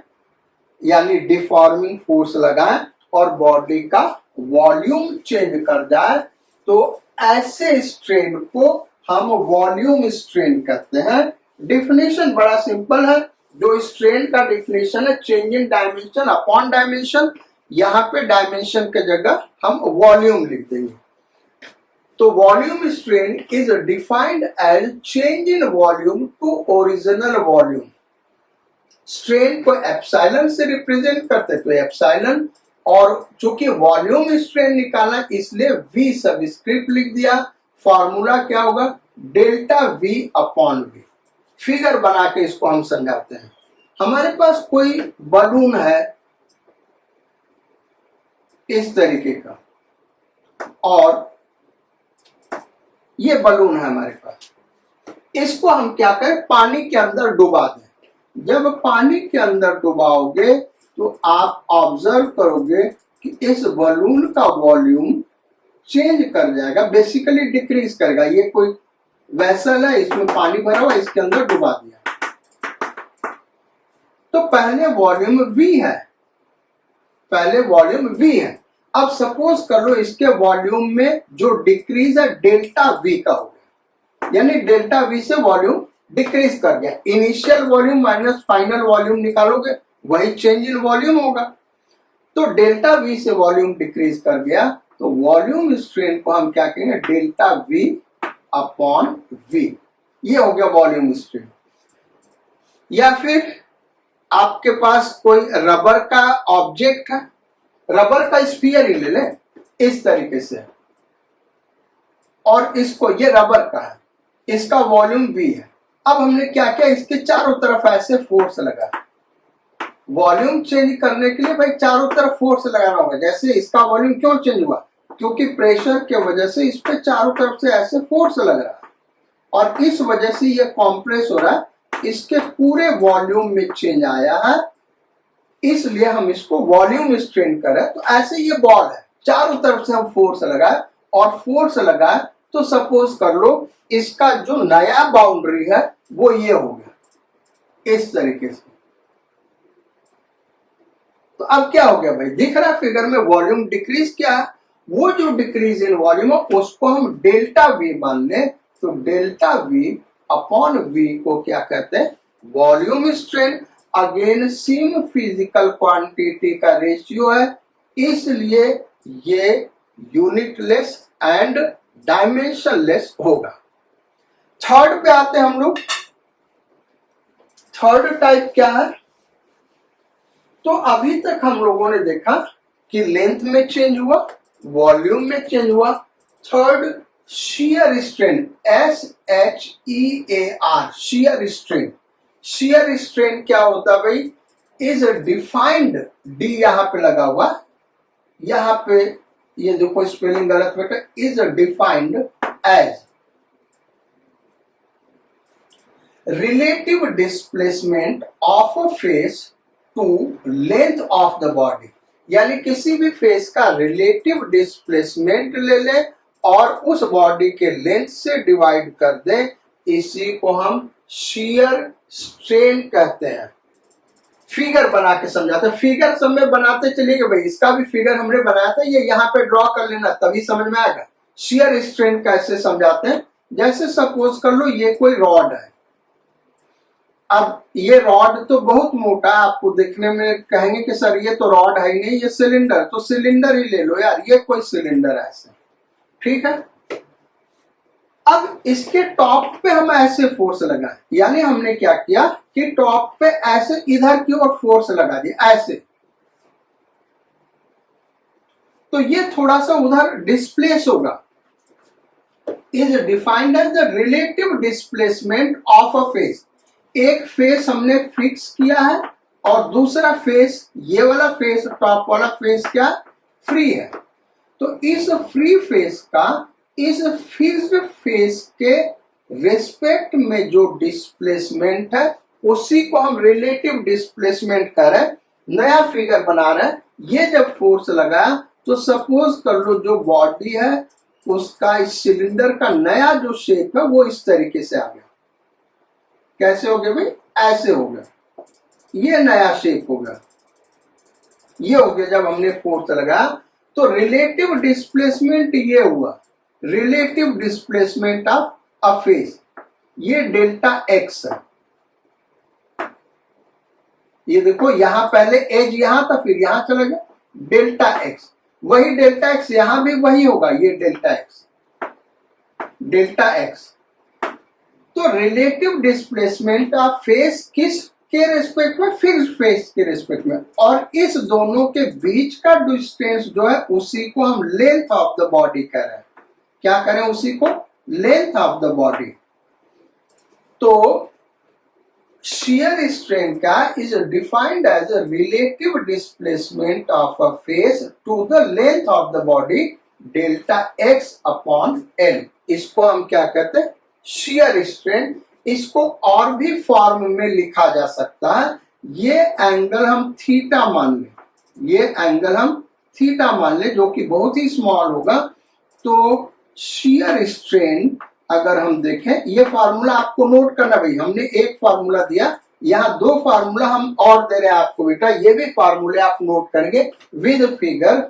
यानी डिफॉर्मिंग फोर्स लगाएं और बॉडी का वॉल्यूम चेंज कर जाए, तो ऐसे स्ट्रेन को हम वॉल्यूम स्ट्रेन कहते हैं। डिफिनेशन बड़ा सिंपल है, जो स्ट्रेन का डिफिनेशन है change in dimension upon dimension, यहाँ पे डायमेंशन के जगह हम वॉल्यूम लिख देंगे। तो volume strain is defined as change in volume to original volume. Strain को एप्सिलॉन से रिप्रेजेंट करते, तो एप्सिलॉन, और चूंकि वॉल्यूम स्ट्रेन निकाला इसलिए वी सबस्क्रिप्ट लिख दिया। फॉर्मूला क्या होगा? Delta V upon V. Figure बना के इसको हम समझाते हैं। हमारे पास कोई बलून है इस तरीके का, और ये बलून है हमारे पास, इसको हम क्या करें, पानी के अंदर डुबा दें। जब पानी के अंदर डुबाओगे तो आप ऑब्जर्व करोगे कि इस बलून का वॉल्यूम चेंज कर जाएगा, बेसिकली डिक्रीज करेगा। ये कोई वेसल है, इसमें पानी भरा हुआ, इसके अंदर डुबा दिया, तो पहले वॉल्यूम V है, पहले वॉल्यूम V है। अब सपोज कर लो इसके वॉल्यूम में जो डिक्रीज है डेल्टा V का हो गया, यानी डेल्टा V से वॉल्यूम डिक्रीज कर गया। Initial volume minus final volume निकालोगे, वही चेंज इन वॉल्यूम होगा। तो डेल्टा V से वॉल्यूम डिक्रीज कर गया, तो वॉल्यूम स्ट्रेन को हम क्या कहेंगे, डेल्टा V अपॉन V। ये हो गया वॉल्यूम स्ट्रेन। या फिर आपके पास कोई रबर का ऑब्जेक्ट है, रबर का स्फीयर ही ले लें इस तरीके से, और इसको, ये रबर का है, इसका वॉल्यूम V है। अब हमने क्या किया, इसके चारों तरफ ऐसे फोर्स लगा। वॉल्यूम चेंज करने के लिए भाई चारों तरफ फोर्स लगाना होगा। जैसे इसका वॉल्यूम क्यों चेंज हुआ, क्योंकि प्रेशर के वजह से इस पे चारों तरफ से ऐसे फोर्स लग रहा है, और इस वजह से ये कॉम्प्रेस हो रहा है, इसके पूरे वॉल्यूम में चेंज आया है, इसलिए हम इसको वॉल्यूम स्ट्रेन करें। तो ऐसे ये बॉल है, चारों तरफ से हम फोर्स लगाए, और फोर्स लगाए तो सपोज कर लो इसका जो नया बाउंड्री है वो ये हो गया इस तरीके से। तो अब क्या हो गया भाई, दिख रहा फिगर में वॉल्यूम डिक्रीज क्या है, वो जो डिक्रीज इन वॉल्यूम है उसको हम डेल्टा V मान ले। तो डेल्टा V अपॉन V को क्या कहते हैं, volume strain. Again same physical quantity का रेशियो है, इसलिए ये यूनिटलेस एंड डायमेंशनलेस होगा। थर्ड पे आते हैं हम लोग। थर्ड टाइप क्या है, तो अभी तक हम लोगों ने देखा कि लेंथ में चेंज हुआ, वॉल्यूम में चेंज हुआ। Third shear strain, SHEAR, shear strain. Shear strain क्या होता है भाई, इज डिफाइंड, डी यहां पे लगा हुआ, यहां पे ये जो कोई स्पेलिंग गलत बेटा, is defined as relative displacement of a face to length of the body. यानी किसी भी फेस का रिलेटिव डिस्प्लेसमेंट ले ले और उस बॉडी के लेंथ से डिवाइड कर दे, इसी को हम शियर स्ट्रेन कहते हैं। फिगर बना के समझाते हैं, फिगर सब में बनाते चलिए भाई, इसका भी फिगर हमने बनाया था, ये यहाँ पे ड्रॉ कर लेना तभी समझ में आएगा। शियर स्ट्रेन कैसे समझाते हैं, जैसे सपोज कर लो ये कोई रॉड है। अब ये रॉड तो बहुत मोटा है, आपको देखने में कहेंगे कि सर ये तो रॉड है ही नहीं, ये सिलेंडर, तो सिलेंडर ही ले लो यार, ये कोई सिलेंडर है ऐसे, ठीक है। अब इसके टॉप पे हम ऐसे फोर्स लगाए, यानी हमने क्या किया कि टॉप पे ऐसे इधर की ओर फोर्स लगा दिया ऐसे, तो ये थोड़ा सा उधर डिस्प्लेस होगा। Is defined as the relative displacement of a face. एक फेस हमने फिक्स किया है और दूसरा फेस, ये वाला फेस, टॉप वाला फेस क्या फ्री है, तो इस फ्री फेस का इस फिक्स्ड फेस के रिस्पेक्ट में जो डिस्प्लेसमेंट है उसी को हम रिलेटिव डिस्प्लेसमेंट कर रहे हैं, नया फिगर बना रहे हैं। ये जब फोर्स लगा तो सपोज कर लो जो बॉडी है उसका इस सिलेंडर का नया जो शेप है वो इस तरीके से आ गया। कैसे हो गया भाई? ऐसे हो गया, ये नया शेप हो गया, ये हो गया जब हमने फोर्स लगाया। तो रिलेटिव डिस्प्लेसमेंट ये हुआ, relative displacement of a face, ये डेल्टा एक्स है। ये देखो यहां पहले एज यहां था, फिर यहां चला गया, डेल्टा एक्स, वही डेल्टा एक्स यहां भी वही होगा, ये डेल्टा एक्स, डेल्टा एक्स। तो रिलेटिव डिस्प्लेसमेंट ऑफ फेस किस के रिस्पेक्ट में? फिक्स्ड फेस के रिस्पेक्ट में, और इस दोनों के बीच का डिस्टेंस जो है उसी को हम लेंथ ऑफ द बॉडी कह रहे हैं। क्या करें? उसी को लेंथ ऑफ द बॉडी। तो shear strain का is defined as a relative displacement of a face to the length of the body delta x upon L। इसको हम क्या कहते हैं? shear strain। इसको और भी फॉर्म में लिखा जा सकता है, ये एंगल हम थीटा मान लें, ये एंगल हम थीटा मान लें जो कि बहुत ही स्मॉल होगा। तो shear strain अगर हम देखें, ये फार्मूला आपको नोट करना भाई, हमने एक फार्मूला दिया, यहाँ दो फार्मूला हम और दे रहे हैं आपको बेटा, ये भी फार्मूले आप नोट करेंगे विद फिगर।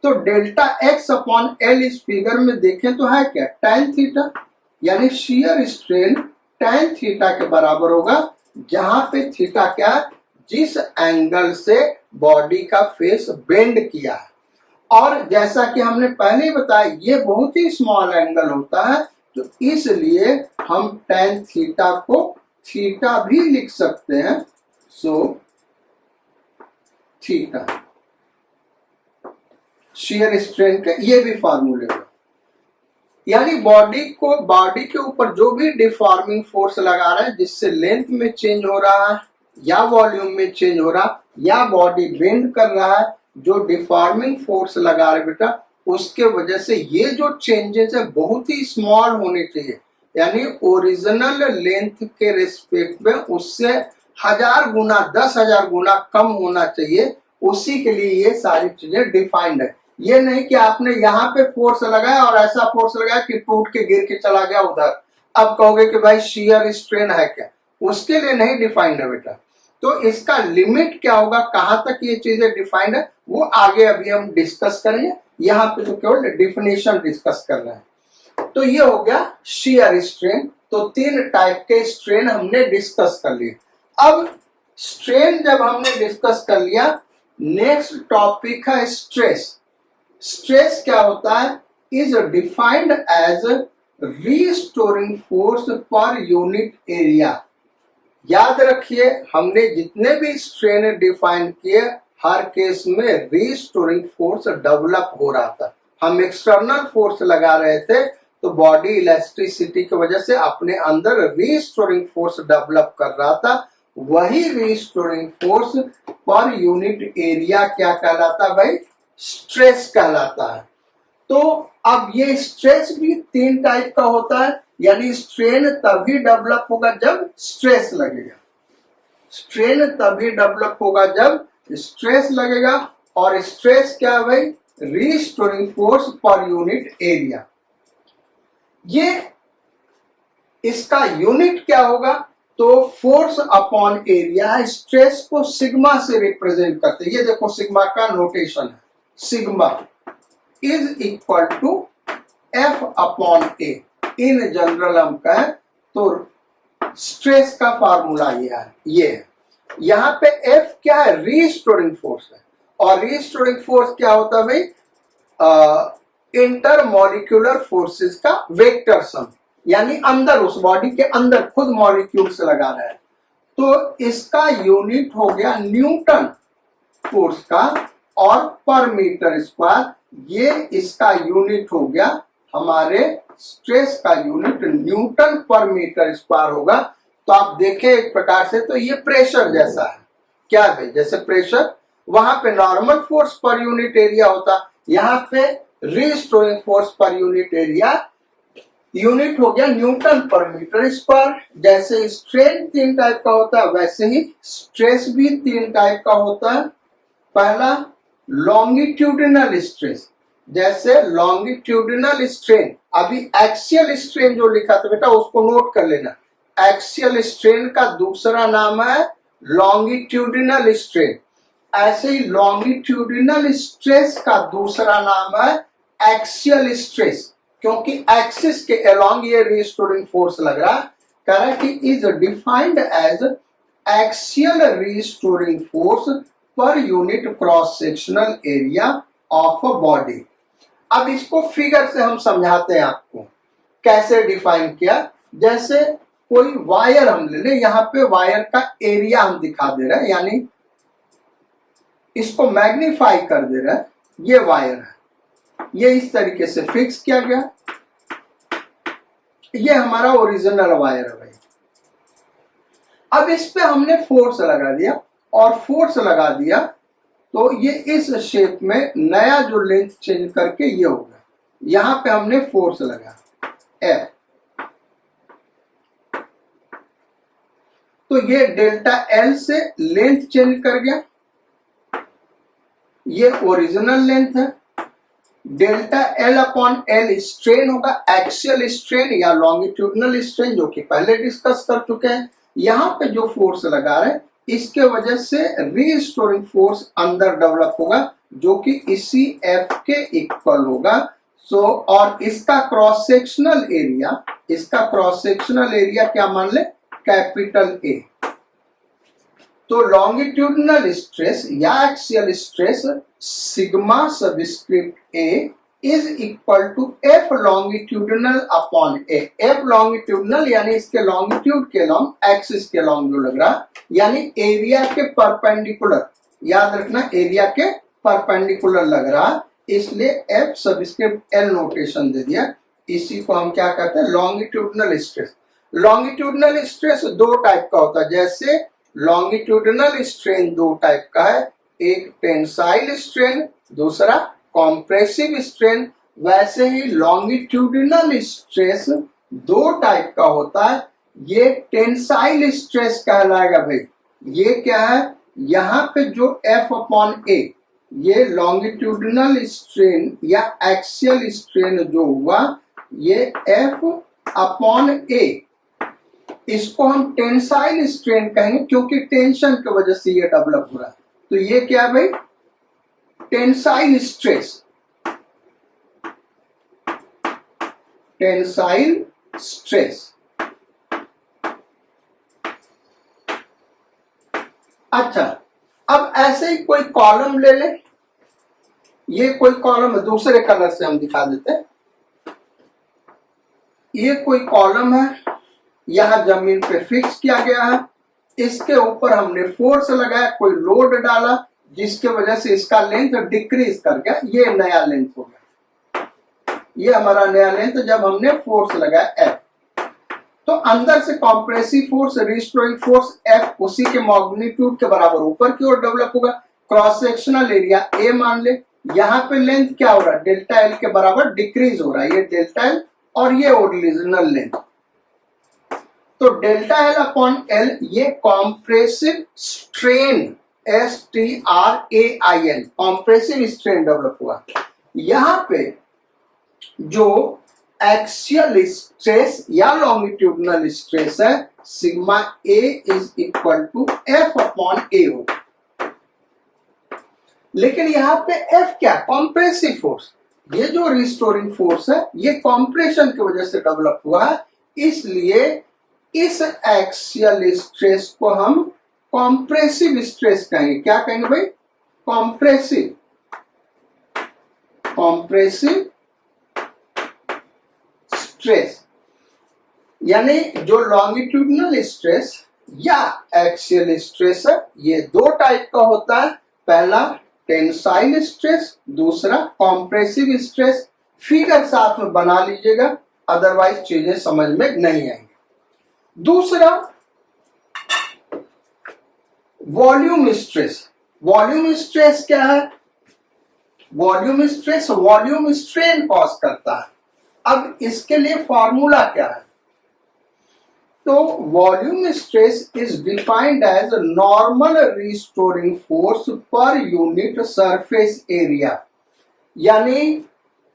तो डेल्टा एक्स अपॉन एल इस फिगर में देखें तो है क्या? tan थीटा, यानी shear strain tan थीटा के बराबर होगा, जहां पे थीटा क्या है? जिस एंगल से बॉडी का फेस बेंड किया है। और जैसा कि हमने पहले ही बताया ये बहुत ही स्मॉल एंगल होता है, तो इसलिए हम tan थीटा को थीटा भी लिख सकते हैं। सो थीटा shear स्ट्रेन के ये भी फार्मूले हैं, यानी बॉडी के ऊपर जो भी डिफॉर्मिंग फोर्स लगा रहा है जिससे लेंथ में चेंज हो रहा है या वॉल्यूम में चेंज हो रहा या बॉडी बेंड कर रहा है, जो डिफॉर्मिंग फोर्स लगा रहे बेटा उसके वजह से ये जो चेंजेस है बहुत ही स्मॉल होने चाहिए, यानी ओरिजिनल लेंथ के रिस्पेक्ट में उससे 1000 गुना 10,000 गुना कम होना चाहिए। उसी के लिए ये सारी चीजें डिफाइंड है। ये नहीं कि आपने यहाँ पे फोर्स लगाया और ऐसा फोर्स लगाया कि टूट के गिर के चला गया उधर, अब कहोगे कि भाई shear strain है क्या? उसके लिए नहीं डिफाइंड है बेटा। तो इसका लिमिट क्या होगा, कहां तक ये चीजें डिफाइंड है, वो आगे अभी हम डिस्कस करेंगे। यहाँ पे तो केवल डिफिनेशन डिस्कस कर रहे हैं। तो ये हो गया shear strain। तो 3 टाइप के स्ट्रेन हमने डिस्कस कर लिए। अब स्ट्रेन जब हमने डिस्कस कर लिया, नेक्स्ट टॉपिक है स्ट्रेस। स्ट्रेस क्या होता है? Is defined as restoring force per unit area. याद रखिए हमने जितने भी स्ट्रेन डिफाइन किए हर केस में रीस्टोरिंग फोर्स डेवलप हो रहा था। हम एक्सटर्नल फोर्स लगा रहे थे तो बॉडी इलास्टिसिटी की वजह से अपने अंदर रीस्टोरिंग फोर्स डेवलप कर रहा था। वही restoring force per unit area क्या कहलाता भाई? स्ट्रेस कहलाता है। तो अब ये स्ट्रेस भी 3 टाइप का होता है, यानी स्ट्रेन तभी डेवलप होगा जब स्ट्रेस लगेगा, स्ट्रेन तभी डेवलप होगा जब स्ट्रेस लगेगा। और स्ट्रेस क्या है भाई? Restoring force per unit area. ये इसका यूनिट क्या होगा? तो फोर्स अपॉन एरिया है। स्ट्रेस को सिग्मा से रिप्रेजेंट करते हैं। ये देखो सिग्मा का नोटेशन है, sigma is equal to F upon A. In general हम कहें तो स्ट्रेस का फार्मूला ये है। यहाँ पे एफ क्या है, रीस्टोरिंग फोर्स है, और रीस्टोरिंग फोर्स क्या होता है भाई, इंटरमॉलिक्यूलर फोर्सेस का वेक्टर सम, यानी अंदर उस बॉडी के अंदर खुद मॉलिक्यूल से लगा रहा है। तो इसका यूनिट हो गया न्यूटन फोर्स का, और पर मीटर स्क्वायर ये इसका यूनिट हो गया, हमारे स्ट्रेस का यूनिट न्यूटन पर मीटर स्क्वायर होगा। तो आप देखें एक प्रकार से तो ये प्रेशर जैसा है, क्या है, जैसे प्रेशर, वहां पे normal force per unit area होता, यहाँ पे restoring force per unit area unit हो गया न्यूटन पर मीटर स्क्वायर। जैसे स्ट्रेन 3 टाइप का होता है, वैसे ही स्ट्रेस भी 3 टाइप का होता है। पहला लॉन्गिट्यूडिनल स्ट्रेस, जैसे लॉन्गिट्यूडिनल स्ट्रेन, अभी एक्सियल स्ट्रेन जो लिखा था बेटा उसको नोट कर लेना, एक्सियल स्ट्रेन का दूसरा नाम है लॉन्गिट्यूडिनल स्ट्रेन। ऐसे ही लॉन्गिट्यूडिनल स्ट्रेस का दूसरा नाम है एक्सियल स्ट्रेस, क्योंकि एक्सिस के अलोंग ये रीस्टोरिंग फोर्स लग रहा है। कह रहा है कि is defined as axial restoring force per unit cross sectional area of a body. अब इसको फिगर से हम समझाते हैं आपको कैसे डिफाइन किया। जैसे कोई वायर हम ले लें, यहाँ पे वायर का एरिया हम दिखा दे रहे हैं, यानी इसको मैग्नीफाई कर दे रहे हैं। ये वायर है, ये इस तरीके से फिक्स किया गया, ये हमारा ओरिजिनल वायर है भाई। अब इस पे हमने फोर्स लगा दिया, और फोर्स लगा दिया तो ये इस शेप में नया जो लेंथ चेंज करके ये हो गया, यहां पे हमने फोर्स लगा F, तो ये डेल्टा L से लेंथ चेंज कर गया, ये ओरिजिनल लेंथ है। Delta L upon L strain होगा, एक्सियल स्ट्रेन या लॉन्गिट्यूडिनल स्ट्रेन, जो कि पहले डिस्कस कर चुके हैं। यहां पे जो फोर्स लगा रहे हैं इसके वजह से रीस्टोरिंग फोर्स अंदर डेवलप होगा, जो कि इसी F के इक्वल होगा। सो और इसका क्रॉस सेक्शनल एरिया क्या मान ले, कैपिटल A। तो लॉन्गिट्यूडिनल स्ट्रेस या axial stress sigma subscript A is equal to F longitudinal upon A। F longitudinal यानी इसके लॉन्गिट्यूड के लॉन्ग, एक्सिस के लॉन्ग जो लग रहा, यानी एरिया के परपेंडिकुलर, याद रखना एरिया के परपेंडिकुलर लग रहा, इसलिए F सबस्क्रिप्ट L नोटेशन दे दिया। इसी को हम क्या कहते हैं, longitudinal stress. Longitudinal stress 2 type का होता है। जैसे लॉन्गिट्यूडिनल स्ट्रेन 2 टाइप का है, एक टेंसाइल स्ट्रेन, दूसरा कॉम्प्रेसिव स्ट्रेन। वैसे ही लॉन्गिट्यूडिनल स्ट्रेस 2 टाइप का होता है, ये टेंसाइल स्ट्रेस कहलाएगा भाई। ये क्या है, यहाँ पे जो F अपॉन A, ये लॉन्गिट्यूडिनल स्ट्रेन या एक्सियल स्ट्रेन जो हुआ, ये F अपॉन A, इसको हम टेंसाइल स्ट्रेन कहेंगे, क्योंकि टेंशन की वजह से ये डेवलप हो रहा है। तो ये क्या है भाई, टेंसाइल स्ट्रेस, टेंसाइल स्ट्रेस। अच्छा, अब ऐसे ही कोई कॉलम ले ले, ये कोई कॉलम दूसरे कलर से हम दिखा देते हैं। ये कोई कॉलम है, यहां जमीन पे फिक्स किया गया है, इसके ऊपर हमने फोर्स लगाया, कोई लोड डाला, जिसके वजह से इसका लेंथ डिक्रीज कर गया, ये नया लेंथ हो गया, ये हमारा नया लेंथ जब हमने फोर्स लगाया F। तो अंदर से compressive force, restoring force F उसी के मैग्नीट्यूड के बराबर ऊपर की ओर डेवलप होगा। क्रॉस सेक्शनल एरिया A मान ले, यहाँ पे लेंथ क्या हो रहा है, डेल्टा L के बराबर डिक्रीज हो रहा है, ये डेल्टा L और ये ओरिजिनल लेंथ। तो डेल्टा L अपॉन L ये compressive strain, STRAIN, compressive strain develop हुआ। यहाँ पे जो एक्सियल स्ट्रेस या लॉन्गिट्यूडिनल स्ट्रेस है, sigma A is equal to F upon A होगा। लेकिन यहाँ पे F क्या, कॉम्प्रेसिव फोर्स, ये जो रिस्टोरिंग फोर्स है ये कॉम्प्रेशन की वजह से डेवलप हुआ है, इसलिए इस एक्सियल स्ट्रेस को हम कॉम्प्रेसिव स्ट्रेस कहेंगे। क्या कहेंगे भाई? Compressive stress. यानी जो लॉन्गिट्यूडनल स्ट्रेस या एक्सियल स्ट्रेस है ये दो टाइप का होता है, पहला टेंसाइल स्ट्रेस, दूसरा कॉम्प्रेसिव स्ट्रेस। फिगर साथ में बना लीजिएगा, अदरवाइज चीजें समझ में नहीं आएंगी। दूसरा वॉल्यूम स्ट्रेस। वॉल्यूम स्ट्रेस क्या है? Volume stress volume strain cause करता है। अब इसके लिए फॉर्मूला क्या है? तो volume stress is defined as normal restoring force per unit surface area. यानी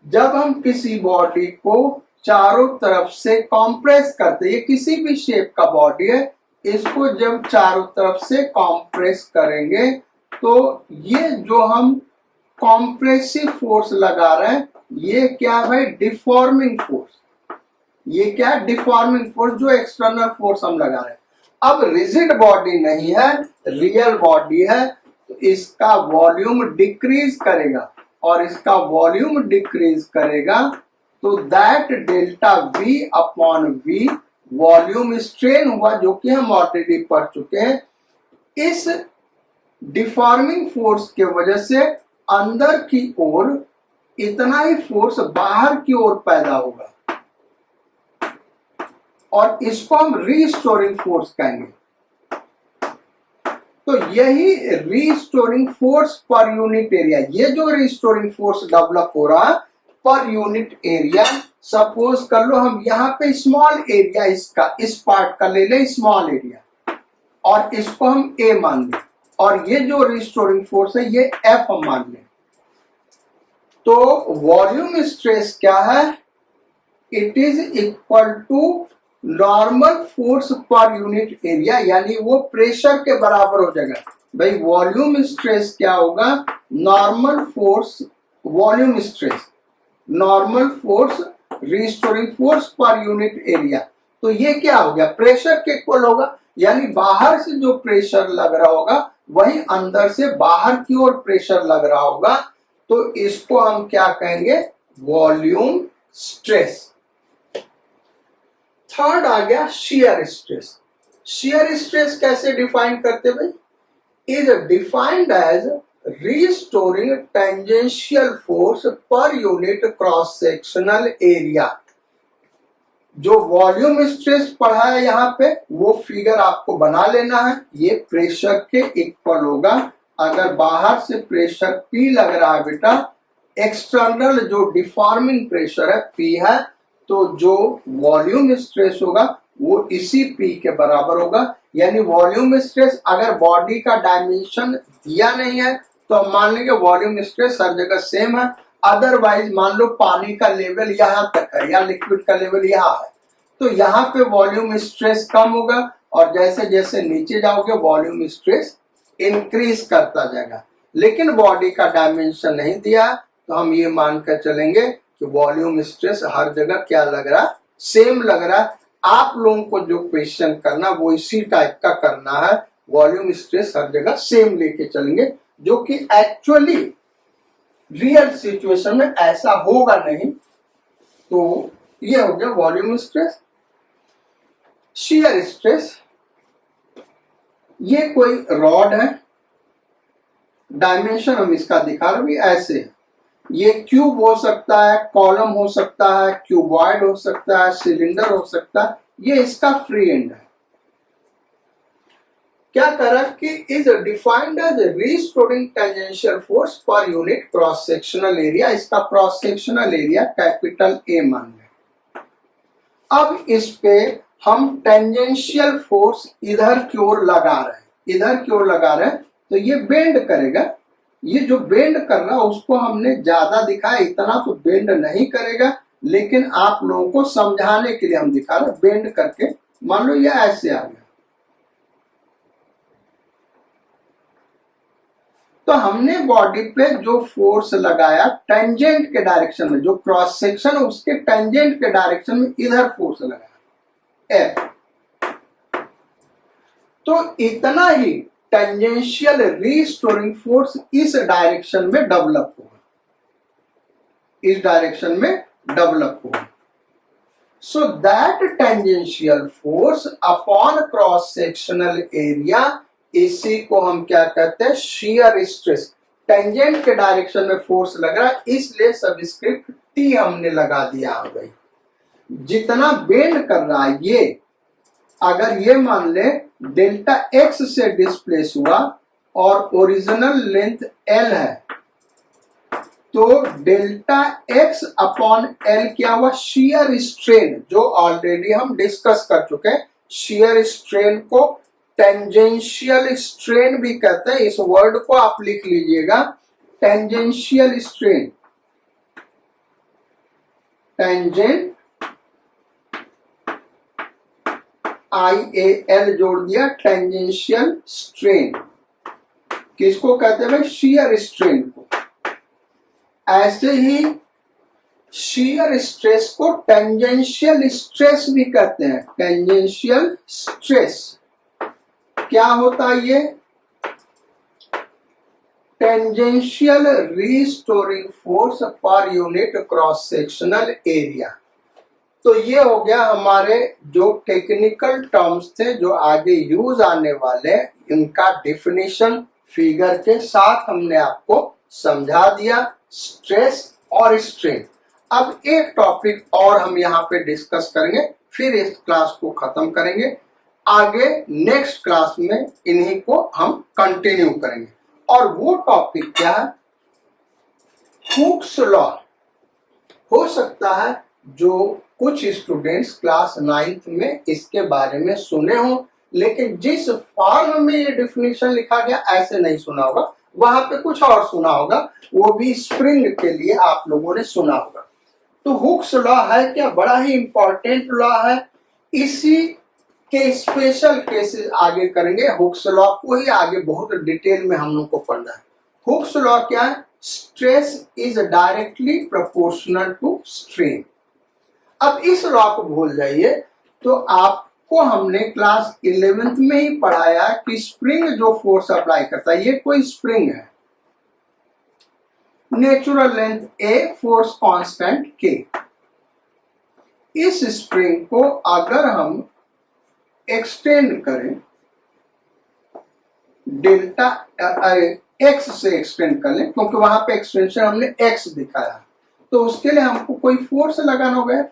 जब हम किसी बॉडी को चारों तरफ से कॉम्प्रेस करते, ये किसी भी शेप का बॉडी है, इसको जब चारों तरफ से कॉम्प्रेस करेंगे तो ये जो हम कॉम्प्रेसिव फोर्स लगा रहे हैं ये क्या है? Deforming force. ये क्या? डिफॉर्मिंग फोर्स, जो एक्सटर्नल फोर्स हम लगा रहे हैं। अब रिजिड बॉडी नहीं है, रियल बॉडी है, तो इसका वॉल्यूम डिक्रीज करेगा, और इसका वॉल्यूम डिक्रीज करेगा तो that delta V upon V volume strain हुआ, जो कि हम ऑलरेडी पढ़ चुके हैं। इस डिफॉर्मिंग फोर्स के वजह से अंदर की ओर इतना ही फोर्स बाहर की ओर पैदा होगा, और इसको हम रीस्टोरिंग फोर्स कहेंगे। तो यही restoring force per unit area, ये जो रीस्टोरिंग फोर्स डेवलप हो रहा है पर यूनिट एरिया, सपोज कर लो हम यहाँ पे स्मॉल एरिया इसका, इस पार्ट का ले लें स्मॉल एरिया, और इसको हम ए मान लें, और ये जो रिस्टोरिंग फोर्स है ये एफ हम मान लें। तो वॉल्यूम स्ट्रेस क्या है? It is equal to normal force per unit area, यानी वो प्रेशर के बराबर हो जाएगा। भाई वॉल्यूम स्ट्रेस क्या होगा? Normal force, volume stress normal force restoring force per unit area. तो ये क्या हो गया? प्रेशर के इक्वल होगा, यानी बाहर से जो प्रेशर लग रहा होगा वही अंदर से बाहर की ओर प्रेशर लग रहा होगा, तो इसको हम क्या कहेंगे? Volume stress. थर्ड आ गया शियर स्ट्रेस। शियर स्ट्रेस कैसे डिफाइन करते भाई? Is defined as restoring tangential force per unit cross sectional area. जो वॉल्यूम स्ट्रेस पढ़ा है यहाँ पे वो फिगर आपको बना लेना है, ये प्रेशर के इक्वल होगा। अगर बाहर से प्रेशर P लग रहा है बेटा, एक्सटर्नल जो डिफॉर्मिंग प्रेशर है P है, तो जो वॉल्यूम स्ट्रेस होगा वो इसी P के बराबर होगा। यानी वॉल्यूम स्ट्रेस अगर बॉडी का डायमेंशन दिया नहीं है तो हम मान लेंगे वॉल्यूम स्ट्रेस हर जगह सेम है। अदरवाइज मान लो पानी का लेवल यहाँ तक है या लिक्विड का लेवल यहाँ है, तो यहाँ पे वॉल्यूम स्ट्रेस कम होगा, और जैसे जैसे नीचे जाओगे वॉल्यूम स्ट्रेस इंक्रीज करता जाएगा। लेकिन बॉडी का डायमेंशन नहीं दिया तो हम ये मानकर चलेंगे कि वॉल्यूम स्ट्रेस हर जगह क्या लग रहा? सेम लग रहा है। आप लोगों को जो क्वेश्चन करना वो इसी टाइप का करना है, वॉल्यूम स्ट्रेस हर जगह सेम लेके चलेंगे, जो कि एक्चुअली रियल सिचुएशन में ऐसा होगा नहीं। तो ये हो गया वॉल्यूम स्ट्रेस। शियर स्ट्रेस, ये कोई रॉड है, डायमेंशन हम इसका दिखा रहे हैं ऐसे है। ये क्यूब हो सकता है, कॉलम हो सकता है, क्यूबॉइड हो सकता है, सिलेंडर हो सकता है, ये इसका फ्री एंड है। क्या करा कि is defined as restoring tangential force per unit cross sectional area. इसका cross sectional area capital A मान लें। अब इस पे हम टेंजेंशियल फोर्स इधर की ओर लगा रहे हैं, इधर की ओर लगा रहे हैं, तो ये बेंड करेगा। ये जो बेंड कर रहा है उसको हमने ज्यादा दिखाया, इतना तो बेंड नहीं करेगा, लेकिन आप लोगों को समझाने के लिए हम दिखा रहे हैं। बेंड करके मान लो ये ऐसे आ गया, तो हमने बॉडी पे जो फोर्स लगाया टेंजेंट के डायरेक्शन में, जो क्रॉस सेक्शन उसके टेंजेंट के डायरेक्शन में इधर फोर्स लगाया F, तो इतना ही टेंजेंशियल रीस्टोरिंग फोर्स इस डायरेक्शन में डेवलप होगा, इस डायरेक्शन में डेवलप होगा। So that tangential force upon cross sectional area, इसी को हम क्या कहते हैं, शियर स्ट्रेस। टेंजेंट के डायरेक्शन में फोर्स लग रहा है, इसलिए सबस्क्रिप्ट टी हमने लगा दिया हो गई। जितना बेंड कर रहा है ये, अगर ये मान ले डेल्टा एक्स से डिस्प्लेस हुआ और ओरिजिनल लेंथ एल है, तो डेल्टा एक्स अपॉन एल क्या हुआ, शियर स्ट्रेन, जो ऑलरेडी हम डिस्कस कर चुके हैं। शियर स्ट्रेन को टेंजेंशियल स्ट्रेन भी कहते हैं, इस वर्ड को आप लिख लीजिएगा, टेंजेंशियल स्ट्रेन, टेंजेंट IAL जोड़ दिया, टेंजेंशियल स्ट्रेन किसको कहते हैं, शियर स्ट्रेन को। ऐसे ही शियर स्ट्रेस को टेंजेंशियल स्ट्रेस भी कहते हैं, टेंजेंशियल स्ट्रेस। क्या होता है ये, tangential restoring force per unit cross sectional area. तो ये हो गया हमारे जो टेक्निकल टर्म्स थे जो आगे यूज आने वाले, इनका डेफिनेशन फिगर के साथ हमने आपको समझा दिया, स्ट्रेस और स्ट्रेन। अब एक टॉपिक और हम यहाँ पे डिस्कस करेंगे, फिर इस क्लास को खत्म करेंगे। आगे नेक्स्ट क्लास में इन्हीं को हम कंटिन्यू करेंगे। और वो टॉपिक क्या है, हुक्स लॉ। हो सकता है जो कुछ स्टूडेंट्स क्लास 9th में इसके बारे में सुने हो, लेकिन जिस फॉर्म में ये डिफिनेशन लिखा गया ऐसे नहीं सुना होगा, वहां पे कुछ और सुना होगा, वो भी स्प्रिंग के लिए आप लोगों ने सुना होगा। तो हुक्स लॉ है क्या, बड़ा ही इंपॉर्टेंट लॉ है। इसी के स्पेशल केसेस आगे करेंगे, हुक्स लॉ को ही आगे बहुत डिटेल में हम लोग को पढ़ना है। हुक्स लॉ क्या है, stress is directly proportional to strain. अब इस लॉ को भूल जाइए, तो आपको हमने क्लास 11th में ही पढ़ाया कि स्प्रिंग जो फोर्स अप्लाई करता है, ये कोई स्प्रिंग है, natural length A, force constant K। इस स्प्रिंग को अगर हम एक्सटेंड करें, डेल्टा x से एक्सटेंड कर लें, क्योंकि वहां पे एक्सटेंशन हमने x दिखाया, तो उसके लिए हमको कोई फोर्स लगाना होगा,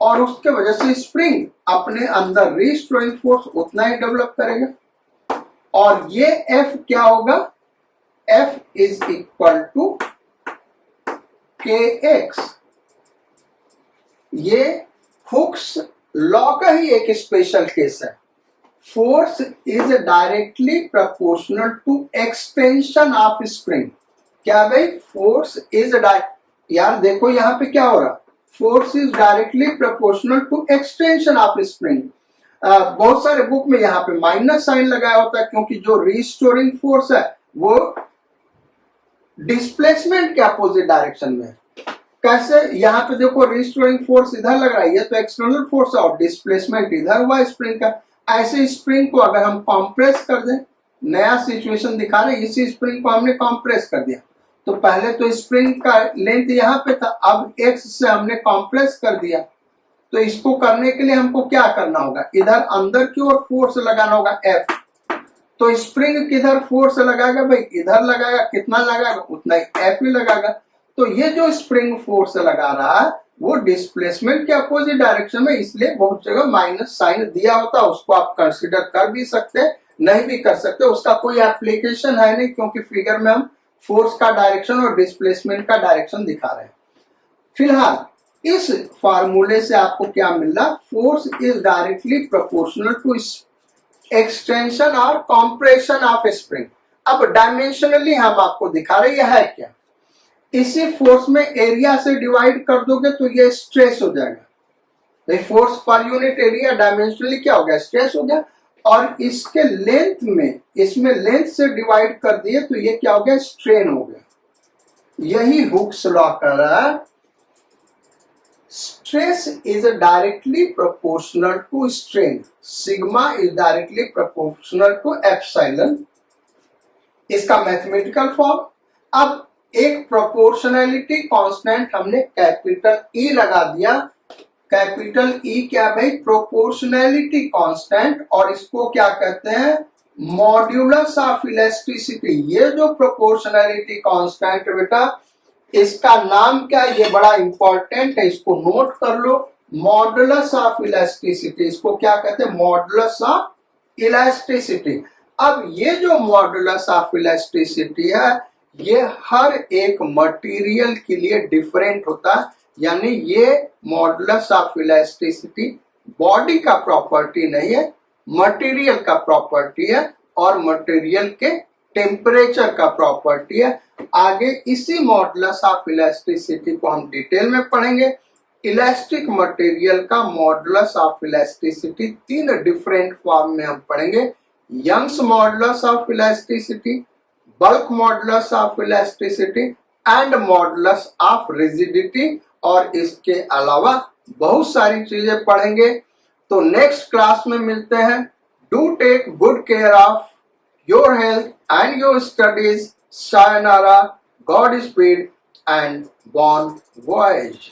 और उसके वजह से स्प्रिंग अपने अंदर रीस्टोरिंग फोर्स उतना ही डेवलप करेगा। और ये F क्या होगा, F is equal to KX। ये हुक्स लॉ का ही एक स्पेशल केस है। Force is directly proportional to extension of spring. क्या भाई, फोर्स इज यार देखो यहाँ पे क्या हो रहा, force is directly proportional to extension of spring. बहुत सारे बुक में यहाँ पे माइनस साइन लगाया होता है, क्योंकि जो रिस्टोरिंग फोर्स है वो डिस्प्लेसमेंट के अपोजिट डायरेक्शन में है। कैसे, यहाँ पे देखो रिस्टोरिंग फोर्स इधर लग रहा है, ये तो एक्सटर्नल फोर्स है, और डिस्प्लेसमेंट इधर हुआ स्प्रिंग का। ऐसे स्प्रिंग को अगर हम कॉम्प्रेस कर दें, नया सिचुएशन दिखा रहे, इसी स्प्रिंग को हमने कॉम्प्रेस कर दिया, तो पहले तो स्प्रिंग का लेंथ यहाँ पे था, अब x से हमने कॉम्प्रेस कर दिया। तो इसको करने के लिए हमको क्या करना होगा, इधर अंदर की ओर फोर्स लगाना होगा F। तो स्प्रिंग किधर फोर्स लगाएगा भाई, इधर लगाएगा, कितना लगाएगा, उतना ही F ही लगाएगा। तो ये जो स्प्रिंग फोर्स लगा रहा है वो डिस्प्लेसमेंट के अपोजिट डायरेक्शन में, इसलिए बहुत जगह माइनस साइन दिया होता है, उसको आप कंसिडर कर भी सकते, नहीं भी कर सकते, उसका कोई एप्लीकेशन है नहीं, क्योंकि फिगर में हम फोर्स का डायरेक्शन और डिस्प्लेसमेंट का डायरेक्शन दिखा रहे हैं। फिलहाल इस फार्मूले से आपको क्या मिल रहा, force is directly proportional to extension और कॉम्प्रेशन ऑफ स्प्रिंग। अब डायमेंशनली हम आपको दिखा रहे हैं, है क्या, इसी फोर्स में एरिया से डिवाइड कर दोगे तो ये स्ट्रेस हो जाएगा। Force per unit area dimensionally क्या हो गया, स्ट्रेस हो गया। और इसके लेंथ में, इसमें लेंथ से डिवाइड कर दिए तो ये क्या हो गया, स्ट्रेन हो गया। यही हुक्स लॉ कह रहा है, stress is directly proportional to strain, sigma is directly proportional to epsilon, इसका मैथमेटिकल फॉर्म। अब एक प्रोपोर्शनैलिटी कांस्टेंट हमने कैपिटल ई लगा दिया। कैपिटल ई क्या भाई, प्रोपोर्शनैलिटी कांस्टेंट, और इसको क्या कहते हैं, मॉड्यूलस ऑफ इलास्टिसिटी। ये जो प्रोपोर्शनैलिटी कांस्टेंट बेटा, इसका नाम क्या, ये बड़ा इंपॉर्टेंट है, इसको नोट कर लो, मॉडुलस ऑफ इलास्टिसिटी। इसको क्या कहते हैं, मॉडुलस ऑफ इलास्टिसिटी। अब ये जो मॉडुलस ऑफ इलास्टिसिटी है, ये हर एक मटेरियल के लिए डिफरेंट होता है, यानी ये मॉडुलस ऑफ इलास्टिसिटी बॉडी का प्रॉपर्टी नहीं है, मटेरियल का प्रॉपर्टी है, और मटेरियल के टेम्परेचर का प्रॉपर्टी है। आगे इसी मॉडुलस ऑफ इलास्टिसिटी को हम डिटेल में पढ़ेंगे। इलास्टिक मटेरियल का modulus of elasticity 3 different form में हम पढ़ेंगे, Young's modulus of elasticity, bulk modulus of elasticity and modulus of rigidity, और इसके अलावा बहुत सारी चीजें पढ़ेंगे। तो नेक्स्ट क्लास में मिलते हैं। Do take good care of your health and your studies. Sayonara, God speed and bon voyage.